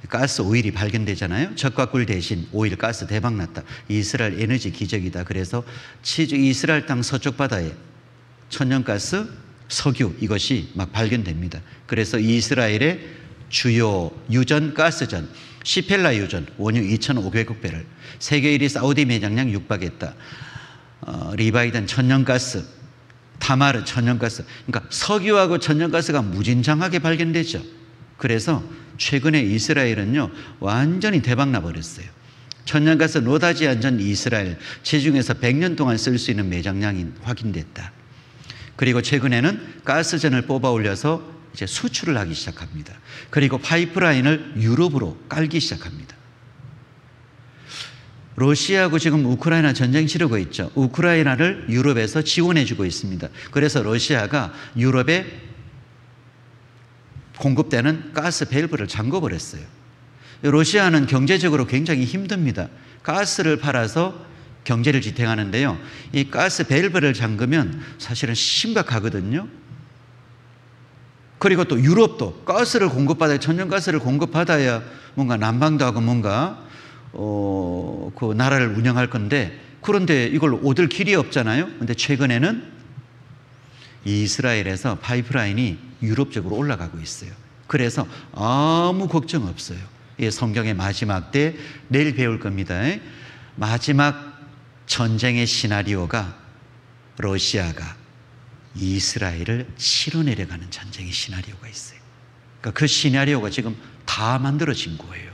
[SPEAKER 1] 가스 오일이 발견되잖아요. 젖과 꿀 대신 오일 가스 대박 났다. 이스라엘 에너지 기적이다. 그래서 이스라엘 땅 서쪽 바다에 천연가스, 석유 이것이 막 발견됩니다. 그래서 이스라엘의 주요 유전, 가스전, 시펠라 유전 원유 2,500억 배럴, 세계 1위 사우디 매장량 육박했다. 리바이든 천연가스, 타마르 천연가스, 그러니까 석유하고 천연가스가 무진장하게 발견되죠. 그래서 최근에 이스라엘은요 완전히 대박나 버렸어요. 천연가스 노다지 안전 이스라엘 지중해에서 100년 동안 쓸 수 있는 매장량이 확인됐다. 그리고 최근에는 가스전을 뽑아 올려서 이제 수출을 하기 시작합니다. 그리고 파이프라인을 유럽으로 깔기 시작합니다. 러시아하고 지금 우크라이나 전쟁 치르고 있죠. 우크라이나를 유럽에서 지원해 주고 있습니다. 그래서 러시아가 유럽에 공급되는 가스 밸브를 잠궈버렸어요. 러시아는 경제적으로 굉장히 힘듭니다. 가스를 팔아서 경제를 지탱하는데요. 이 가스 밸브를 잠그면 사실은 심각하거든요. 그리고 또 유럽도 가스를 공급받아야, 천연가스를 공급받아야 뭔가 난방도 하고 뭔가 그 나라를 운영할 건데, 그런데 이걸 얻을 길이 없잖아요. 근데 최근에는 이스라엘에서 파이프라인이 유럽 쪽으로 올라가고 있어요. 그래서 아무 걱정 없어요. 이 성경의 마지막 때 내일 배울 겁니다. 마지막 전쟁의 시나리오가 러시아가 이스라엘을 치러 내려가는 전쟁의 시나리오가 있어요. 그러니까 그 시나리오가 지금 다 만들어진 거예요.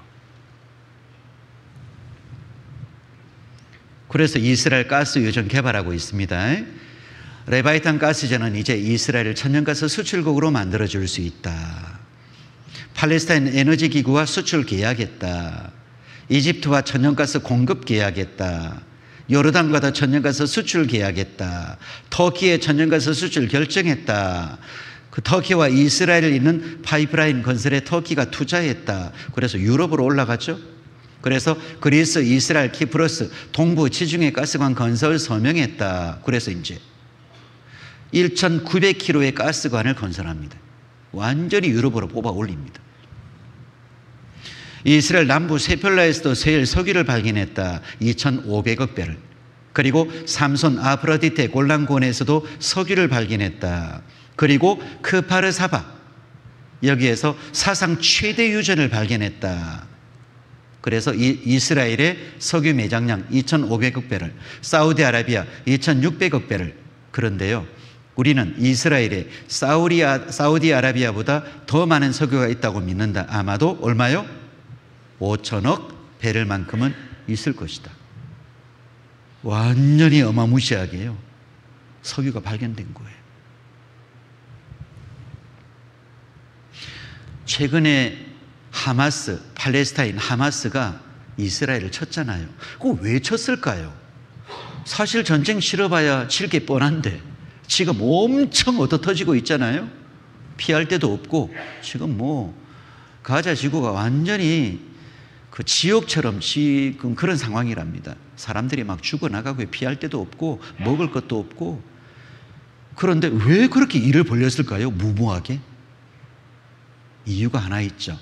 [SPEAKER 1] 그래서 이스라엘 가스 유전 개발하고 있습니다. 레바이탄 가스전은 이제 이스라엘을 천연가스 수출국으로 만들어줄 수 있다. 팔레스타인 에너지 기구와 수출 계약했다. 이집트와 천연가스 공급 계약했다. 요르단과도 천연가스 수출 계약했다. 터키에 천연가스 수출 결정했다. 그 터키와 이스라엘을 잇는 파이프라인 건설에 터키가 투자했다. 그래서 유럽으로 올라갔죠. 그래서 그리스, 이스라엘, 키프로스, 동부 지중해 가스관 건설 서명했다. 그래서 이제 1,900km의 가스관을 건설합니다. 완전히 유럽으로 뽑아 올립니다. 이스라엘 남부 세펠라에서도 세일 석유를 발견했다. 2,500억 배럴. 그리고 삼손 아프로디테 골란고원에서도 석유를 발견했다. 그리고 크파르사바 여기에서 사상 최대 유전을 발견했다. 그래서 이스라엘의 석유 매장량 2,500억 배럴, 사우디아라비아 2,600억 배럴. 그런데요, 우리는 이스라엘의 사우디아라비아보다 더 많은 석유가 있다고 믿는다. 아마도 얼마요? 5천억 배럴만큼은 있을 것이다. 완전히 어마무시하게요, 석유가 발견된 거예요. 최근에 하마스, 팔레스타인 하마스가 이스라엘을 쳤잖아요. 그거 왜 쳤을까요? 사실 전쟁 치러봐야 칠 게 뻔한데 지금 엄청 얻어터지고 있잖아요. 피할 데도 없고 지금 뭐 가자 지구가 완전히 그 지옥처럼 지금 그런 상황이랍니다. 사람들이 막 죽어나가고 피할 데도 없고 먹을 것도 없고. 그런데 왜 그렇게 일을 벌렸을까요? 무모하게? 이유가 하나 있죠.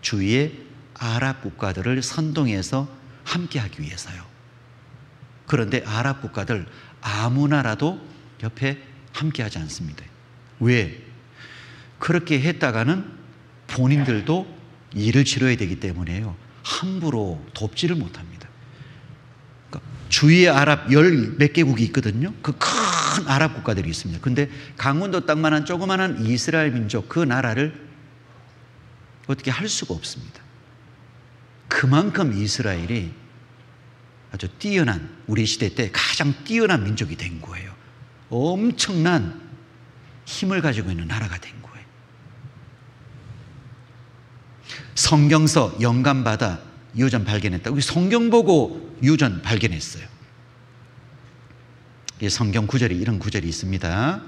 [SPEAKER 1] 주위의 아랍 국가들을 선동해서 함께하기 위해서요. 그런데 아랍 국가들 아무 나라도 옆에 함께하지 않습니다. 왜? 그렇게 했다가는 본인들도 일을 치러야 되기 때문에요, 함부로 돕지를 못합니다. 그러니까 주위에 아랍 열 몇 개국이 있거든요. 그 큰 아랍 국가들이 있습니다. 근데 강원도 땅만한 조그만한 이스라엘 민족 그 나라를 어떻게 할 수가 없습니다. 그만큼 이스라엘이 아주 뛰어난, 우리 시대 때 가장 뛰어난 민족이 된 거예요. 엄청난 힘을 가지고 있는 나라가 된 거예요. 성경서 영감받아 유전 발견했다. 우리 성경 보고 유전 발견했어요. 성경 구절이 이런 구절이 있습니다.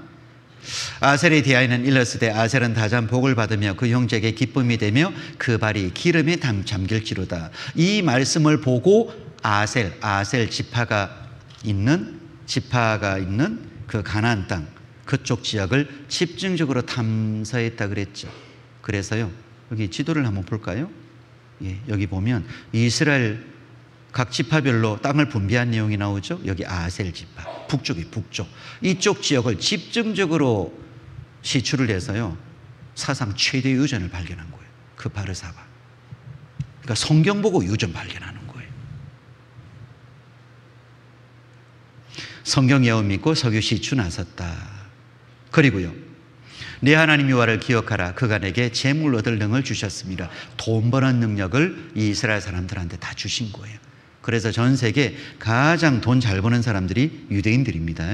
[SPEAKER 1] 아셀의 디아에는 일렀으되 아셀은 다잔 복을 받으며 그 형제에게 기쁨이 되며 그 발이 기름에 잠길지로다. 이 말씀을 보고 아셀 지파가 있는 지파가 있는 그 가나안 땅 그쪽 지역을 집중적으로 탐사했다 그랬죠. 그래서요, 여기 지도를 한번 볼까요? 예, 여기 보면 이스라엘 각 지파별로 땅을 분배한 내용이 나오죠. 여기 아셀 지파, 북쪽이 북쪽. 이쪽 지역을 집중적으로 시추를 해서요, 사상 최대의 유전을 발견한 거예요. 그 바르사바. 그러니까 성경 보고 유전 발견하는 거예요. 성경 예언 믿고 석유 시추 나섰다. 그리고요, 내 하나님 여호와를 기억하라. 그가 내게 재물 얻을 능을 주셨습니다. 돈 버는 능력을 이 이스라엘 사람들한테 다 주신 거예요. 그래서 전 세계 가장 돈 잘 버는 사람들이 유대인들입니다.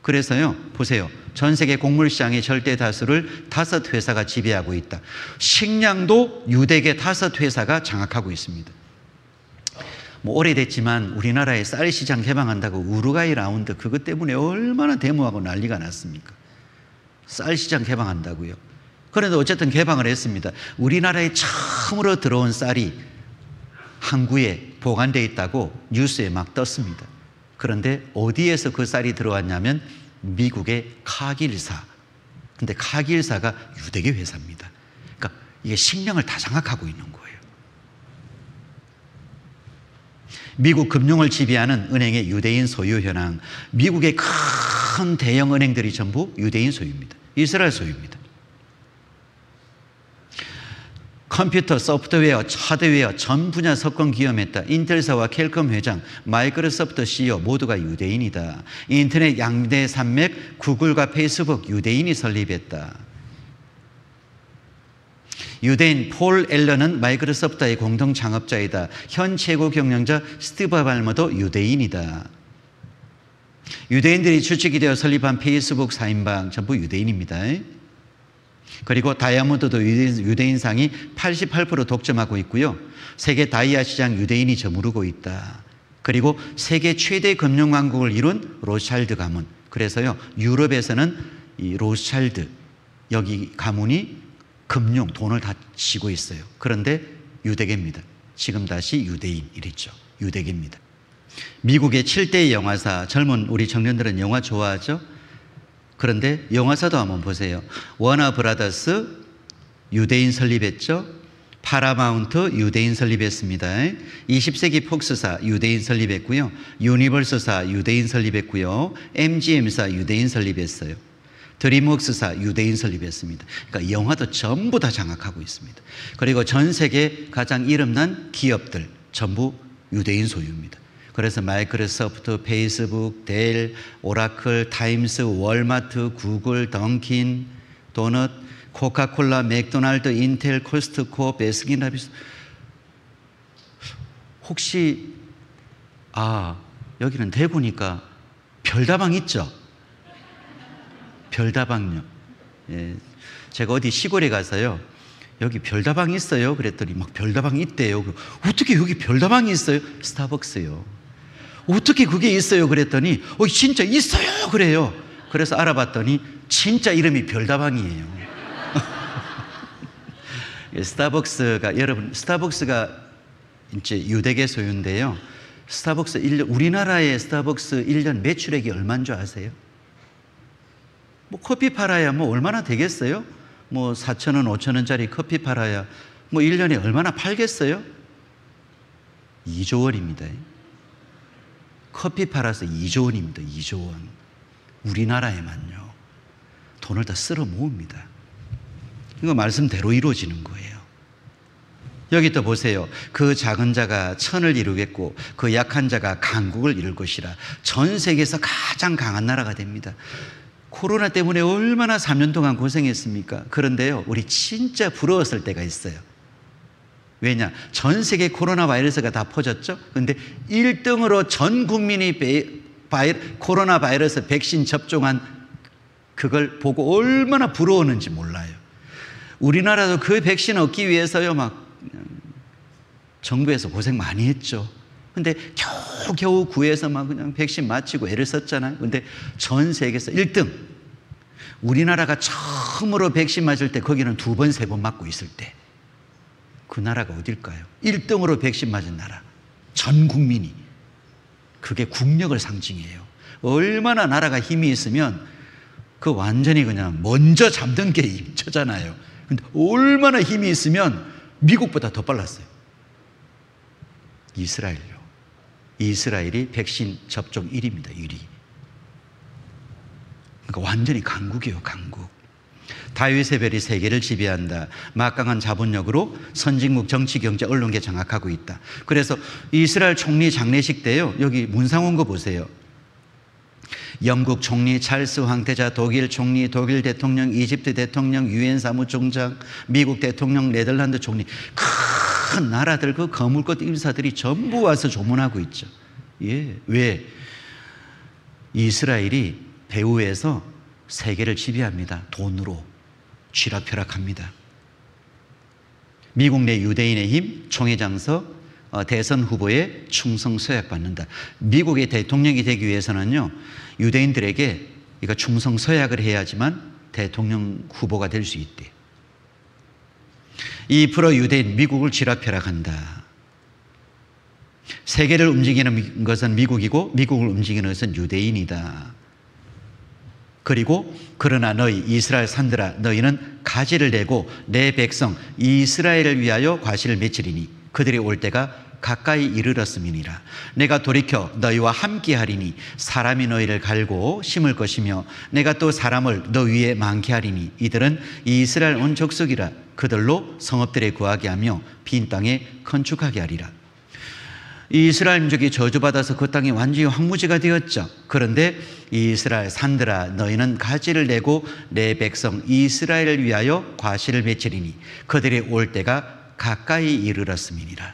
[SPEAKER 1] 그래서요, 보세요. 전 세계 곡물 시장의 절대 다수를 5회사가 지배하고 있다. 식량도 유대계 5회사가 장악하고 있습니다. 뭐 오래됐지만 우리나라에 쌀 시장 개방한다고 우루과이 라운드 그것 때문에 얼마나 데모하고 난리가 났습니까? 쌀 시장 개방한다고요. 그런데 어쨌든 개방을 했습니다. 우리나라에 처음으로 들어온 쌀이 항구에 보관되어 있다고 뉴스에 막 떴습니다. 그런데 어디에서 그 쌀이 들어왔냐면 미국의 카길사. 근데 카길사가 유대계 회사입니다. 그러니까 이게 식량을 다 장악하고 있는 거예요. 미국 금융을 지배하는 은행의 유대인 소유 현황. 미국의 큰 대형 은행들이 전부 유대인 소유입니다. 이스라엘 소유입니다. 컴퓨터, 소프트웨어, 하드웨어 전 분야 석권 기염했다. 인텔사와 캘컴 회장, 마이크로소프트 CEO 모두가 유대인이다. 인터넷 양대 산맥, 구글과 페이스북 유대인이 설립했다. 유대인 폴 앨런은 마이크로소프트의 공동 창업자이다. 현 최고 경영자 스티브 발머도 유대인이다. 유대인들이 주축이 되어 설립한 페이스북 4인방 전부 유대인입니다. 그리고 다이아몬드도 유대인상이 88% 독점하고 있고요. 세계 다이아 시장 유대인이 저무르고 있다. 그리고 세계 최대 금융왕국을 이룬 로스차일드 가문. 그래서요, 유럽에서는 이 로스차일드 여기 가문이 금융, 돈을 다 쥐고 있어요. 그런데 유대계입니다. 지금 다시 유대인 이랬죠. 유대계입니다. 미국의 7대 영화사, 젊은 우리 청년들은 영화 좋아하죠? 그런데 영화사도 한번 보세요. 워너 브라더스 유대인 설립했죠. 파라마운트 유대인 설립했습니다. 20세기 폭스사 유대인 설립했고요. 유니버스사 유대인 설립했고요. MGM사 유대인 설립했어요. 드림웍스사 유대인 설립했습니다. 그러니까 영화도 전부 다 장악하고 있습니다. 그리고 전 세계 가장 이름난 기업들 전부 유대인 소유입니다. 그래서 마이크로소프트, 페이스북, 델, 오라클, 타임스, 월마트, 구글, 던킨, 도넛, 코카콜라, 맥도날드, 인텔, 코스트코, 베스킨라빈스. 혹시 여기는 대구니까 별다방 있죠? 별다방요. 예, 제가 어디 시골에 가서요, 여기 별다방 있어요? 그랬더니 막 별다방 있대요. 어떻게 여기 별다방이 있어요? 스타벅스요. 어떻게 그게 있어요? 그랬더니 진짜 있어요 그래요. 그래서 알아봤더니 진짜 이름이 별다방이에요. 스타벅스가, 여러분, 스타벅스가 이제 유대계 소유인데요. 스타벅스 우리나라의 스타벅스 1년 매출액이 얼마인 줄 아세요? 뭐 커피 팔아야 뭐 얼마나 되겠어요? 뭐 4,000원, 5,000원짜리 커피 팔아야 뭐 1년에 얼마나 팔겠어요? 2조 원입니다. 커피 팔아서 2조 원입니다. 2조 원. 우리나라에만요. 돈을 다 쓸어 모읍니다. 이거 말씀대로 이루어지는 거예요. 여기 또 보세요. 그 작은 자가 천을 이루겠고 그 약한 자가 강국을 이룰 것이라. 전 세계에서 가장 강한 나라가 됩니다. 코로나 때문에 얼마나 3년 동안 고생했습니까? 그런데요, 우리 진짜 부러웠을 때가 있어요. 왜냐? 전 세계 코로나 바이러스가 다 퍼졌죠? 근데 1등으로 전 국민이 코로나 바이러스 백신 접종한 그걸 보고 얼마나 부러웠는지 몰라요. 우리나라도 그 백신 얻기 위해서요, 막 정부에서 고생 많이 했죠. 근데 겨우 구해서 막 그냥 백신 맞히고 애를 썼잖아요. 근데 전 세계에서 1등. 우리나라가 처음으로 백신 맞을 때 거기는 2번, 3번 맞고 있을 때. 그 나라가 어딜까요? 1등으로 백신 맞은 나라. 전 국민이. 그게 국력을 상징해요. 얼마나 나라가 힘이 있으면 그 완전히 그냥 먼저 잡는 게 임처잖아요. 근데 얼마나 힘이 있으면 미국보다 더 빨랐어요. 이스라엘요. 이스라엘이 백신 접종 1위입니다. 1위. 그러니까 완전히 강국이에요. 강국. 다윗의 별이 세계를 지배한다. 막강한 자본력으로 선진국 정치, 경제, 언론계 장악하고 있다. 그래서 이스라엘 총리 장례식 때요. 여기 문상 온 거 보세요. 영국 총리 찰스 황태자, 독일 총리, 독일 대통령, 이집트 대통령, 유엔 사무총장, 미국 대통령, 네덜란드 총리, 큰 나라들 그 거물급 인사들이 전부 와서 조문하고 있죠. 예, 왜? 이스라엘이 배후에서 세계를 지배합니다. 돈으로 쥐락펴락합니다. 미국 내 유대인의 힘, 총회장서, 대선 후보에 충성 서약받는다. 미국의 대통령이 되기 위해서는요, 유대인들에게 이거 충성 서약을 해야지만 대통령 후보가 될 수 있대. 이 프로 유대인 미국을 쥐락펴락한다. 세계를 움직이는 것은 미국이고 미국을 움직이는 것은 유대인이다. 그리고 그러나 너희 이스라엘 산들아 너희는 가지를 내고 내 백성 이스라엘을 위하여 과실을 맺으리니 그들이 올 때가 가까이 이르렀음이니라. 내가 돌이켜 너희와 함께하리니 사람이 너희를 갈고 심을 것이며 내가 또 사람을 너 위에 많게 하리니 이들은 이스라엘 온 족속이라. 그들로 성읍들에 구하게 하며 빈 땅에 건축하게 하리라. 이스라엘 민족이 저주받아서 그 땅이 완전히 황무지가 되었죠. 그런데 이스라엘 산들아 너희는 가지를 내고 내 백성 이스라엘을 위하여 과실을 맺으리니 그들이 올 때가 가까이 이르렀음이니라.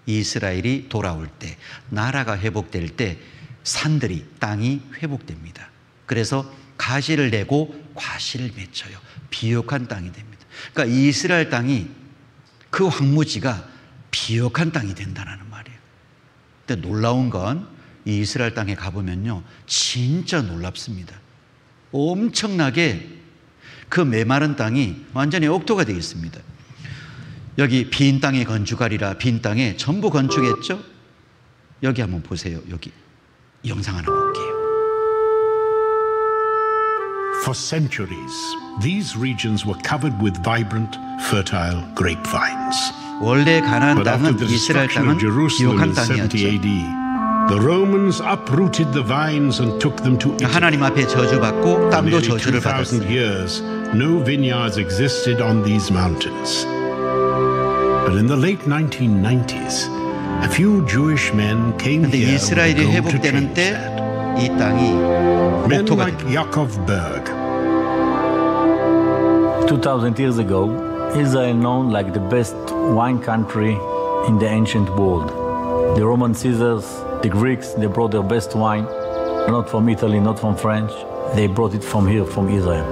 [SPEAKER 1] 이스라엘이 돌아올 때, 나라가 회복될 때 산들이, 땅이 회복됩니다. 그래서 가지를 내고 과실을 맺혀요. 비옥한 땅이 됩니다. 그러니까 이스라엘 땅이, 그 황무지가 비옥한 땅이 된다는 말이에요. 근데 놀라운 건 이스라엘 땅에 가보면요, 진짜 놀랍습니다. 엄청나게 그 메마른 땅이 완전히 옥토가 되어 있습니다. 여기 빈 땅에 건축하리라. 빈 땅에 전부 건축했죠. 여기 한번 보세요. 여기 영상 하나 볼게요.
[SPEAKER 15] For centuries, these regions were covered with vibrant, fertile grapevines.
[SPEAKER 1] 원래 가나안
[SPEAKER 15] But after
[SPEAKER 1] 땅은
[SPEAKER 15] the
[SPEAKER 1] 이스라엘
[SPEAKER 15] destruction
[SPEAKER 1] 땅은
[SPEAKER 15] of Jerusalem
[SPEAKER 1] 비옥한
[SPEAKER 15] in 70
[SPEAKER 1] 땅이었죠.
[SPEAKER 15] AD, the Romans uprooted the vines and took them to Italy.
[SPEAKER 1] 하나님 앞에 저주받고
[SPEAKER 15] For
[SPEAKER 1] 땅도
[SPEAKER 15] nearly
[SPEAKER 1] 저주를
[SPEAKER 15] 2,000
[SPEAKER 1] 받았어요.
[SPEAKER 15] years, no vineyards existed on these mountains. But in the late 1990s, a few Jewish men came
[SPEAKER 1] 근데
[SPEAKER 15] here with a
[SPEAKER 1] 이스라엘이
[SPEAKER 15] goal to
[SPEAKER 1] 회복되는
[SPEAKER 15] change
[SPEAKER 1] 때
[SPEAKER 15] that.
[SPEAKER 1] 이 땅이
[SPEAKER 15] Men
[SPEAKER 1] 옥토가
[SPEAKER 15] like Yaakov Berg,
[SPEAKER 16] 2,000 years ago, Israel known like the best wine country in the ancient world. The Roman Caesars, the Greeks, they brought their best wine, not from Italy, not from French. They brought it from here, from Israel.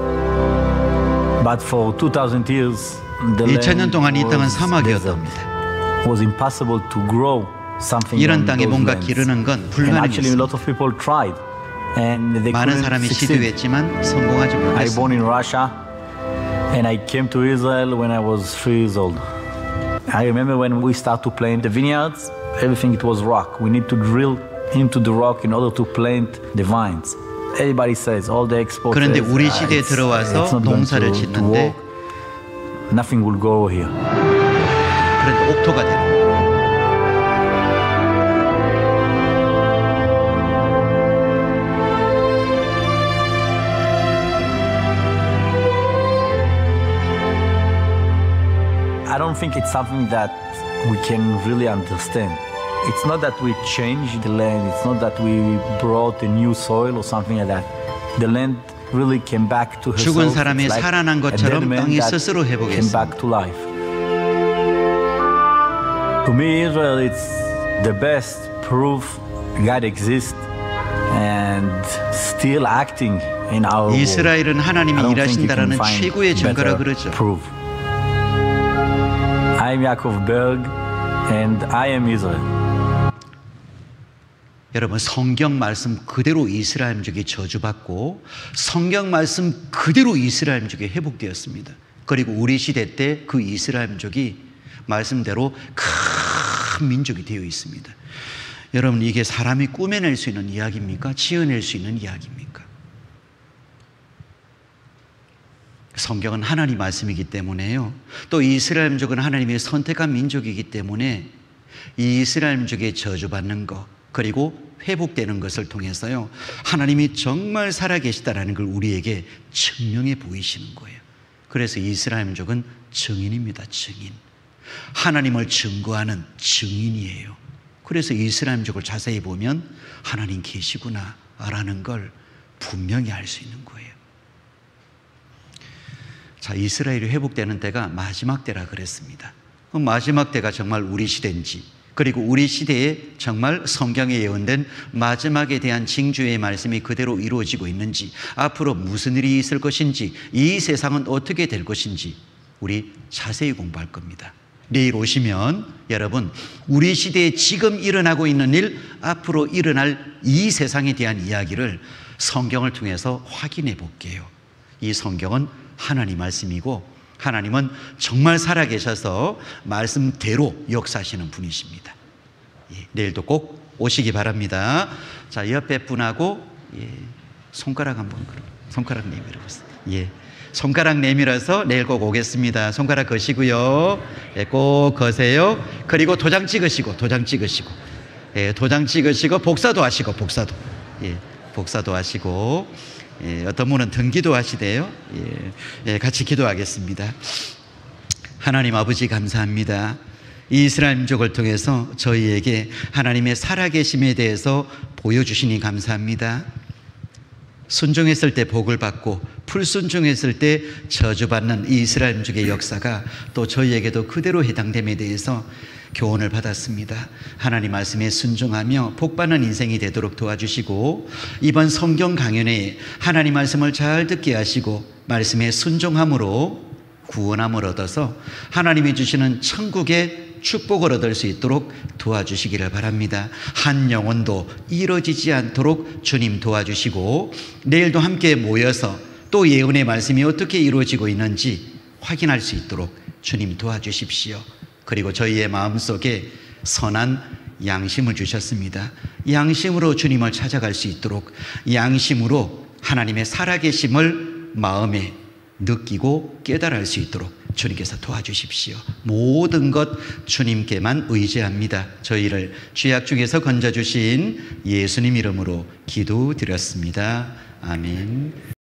[SPEAKER 16] But for 2,000 years, the
[SPEAKER 1] 2000년 동안 이 땅은
[SPEAKER 16] was
[SPEAKER 1] 사막이었답니다.
[SPEAKER 16] desert. Was impossible to grow something
[SPEAKER 1] 이런
[SPEAKER 16] on
[SPEAKER 1] 땅에
[SPEAKER 16] those
[SPEAKER 1] 뭔가
[SPEAKER 16] lands.
[SPEAKER 1] 기르는 건
[SPEAKER 16] And actually, a
[SPEAKER 1] 불가능했습니다.
[SPEAKER 16] lot of people tried, and they
[SPEAKER 1] 많은
[SPEAKER 16] couldn't
[SPEAKER 1] 사람이
[SPEAKER 16] succeed.
[SPEAKER 1] 시도했지만 성공하지
[SPEAKER 16] I
[SPEAKER 1] 못했습니다.
[SPEAKER 16] born in Russia, and I came to Israel when I was 3 years old. I remember when we start to plant the vineyards, everything it was rock. We need to drill into the rock in order to plant the vines. Everybody says, all the experts
[SPEAKER 1] 그런데
[SPEAKER 16] says,
[SPEAKER 1] 우리 시대에
[SPEAKER 16] it's
[SPEAKER 1] 들어와서
[SPEAKER 16] not going
[SPEAKER 1] 농사를
[SPEAKER 16] to
[SPEAKER 1] 짓는데
[SPEAKER 16] work. Nothing will grow here.
[SPEAKER 1] 그런데 옥토가 되는
[SPEAKER 16] I don't think it's something that we can really understand. It's not that we changed the land, it's not that we brought a new soil or something like that. The land really came back to herself.
[SPEAKER 1] 죽은 사람이
[SPEAKER 16] It's like
[SPEAKER 1] 살아난
[SPEAKER 16] a dead
[SPEAKER 1] 것처럼
[SPEAKER 16] man
[SPEAKER 1] 땅이
[SPEAKER 16] that
[SPEAKER 1] 스스로
[SPEAKER 16] came
[SPEAKER 1] 회복했습니다.
[SPEAKER 16] back to life. To me, Israel is the best proof God exists and still acting in our world.
[SPEAKER 1] 이스라엘은 하나님이
[SPEAKER 16] I don't think you can
[SPEAKER 1] 일하신다라는
[SPEAKER 16] find
[SPEAKER 1] 최고의 증거라
[SPEAKER 16] better
[SPEAKER 1] 그러죠.
[SPEAKER 16] proof. I'm Yaakov Berg and I am Israel.
[SPEAKER 1] 여러분, 성경 말씀 그대로 이스라엘 민족이 저주받고 성경 말씀 그대로 이스라엘 민족이 회복되었습니다. 그리고 우리 시대 때 그 이스라엘 민족이 말씀대로 큰 민족이 되어 있습니다. 여러분, 이게 사람이 꾸며낼 수 있는 이야기입니까? 지어낼 수 있는 이야기입니까? 성경은 하나님 말씀이기 때문에요. 또 이스라엘 민족은 하나님의 선택한 민족이기 때문에 이 이스라엘 민족의 저주받는 것, 그리고 회복되는 것을 통해서요, 하나님이 정말 살아계시다라는 걸 우리에게 증명해 보이시는 거예요. 그래서 이스라엘 민족은 증인입니다. 증인. 하나님을 증거하는 증인이에요. 그래서 이스라엘 민족을 자세히 보면 하나님 계시구나 라는 걸 분명히 알 수 있는 거예요. 자, 이스라엘이 회복되는 때가 마지막 때라 그랬습니다. 그럼 마지막 때가 정말 우리 시대인지, 그리고 우리 시대에 정말 성경에 예언된 마지막에 대한 징조의 말씀이 그대로 이루어지고 있는지, 앞으로 무슨 일이 있을 것인지, 이 세상은 어떻게 될 것인지 우리 자세히 공부할 겁니다. 내일 오시면 여러분, 우리 시대에 지금 일어나고 있는 일, 앞으로 일어날 이 세상에 대한 이야기를 성경을 통해서 확인해 볼게요. 이 성경은 하나님 말씀이고, 하나님은 정말 살아계셔서 말씀대로 역사하시는 분이십니다. 예, 내일도 꼭 오시기 바랍니다. 자, 옆에 분하고 손가락 한번, 손가락 내밀어 보세요. 예, 손가락 내밀어서 내일 꼭 오겠습니다. 손가락 거시고요. 예, 꼭 거세요. 그리고 도장 찍으시고, 예, 도장 찍으시고, 복사도 하시고, 복사도. 예, 복사도 하시고. 예, 어떤 분은 등기도 하시대요. 예, 같이 기도하겠습니다. 하나님 아버지, 감사합니다. 이스라엘 민족을 통해서 저희에게 하나님의 살아계심에 대해서 보여주시니 감사합니다. 순종했을 때 복을 받고 불순종했을 때 저주받는 이 이스라엘 민족의 역사가 또 저희에게도 그대로 해당됨에 대해서 교훈을 받았습니다. 하나님 말씀에 순종하며 복받는 인생이 되도록 도와주시고, 이번 성경 강연에 하나님 말씀을 잘 듣게 하시고 말씀에 순종함으로 구원함을 얻어서 하나님이 주시는 천국의 축복을 얻을 수 있도록 도와주시기를 바랍니다. 한 영혼도 이루어지지 않도록 주님 도와주시고, 내일도 함께 모여서 또 예언의 말씀이 어떻게 이루어지고 있는지 확인할 수 있도록 주님 도와주십시오. 그리고 저희의 마음속에 선한 양심을 주셨습니다. 양심으로 주님을 찾아갈 수 있도록, 양심으로 하나님의 살아계심을 마음에 느끼고 깨달을 수 있도록 주님께서 도와주십시오. 모든 것 주님께만 의지합니다. 저희를 죄악 중에서 건져주신 예수님 이름으로 기도드렸습니다. 아멘.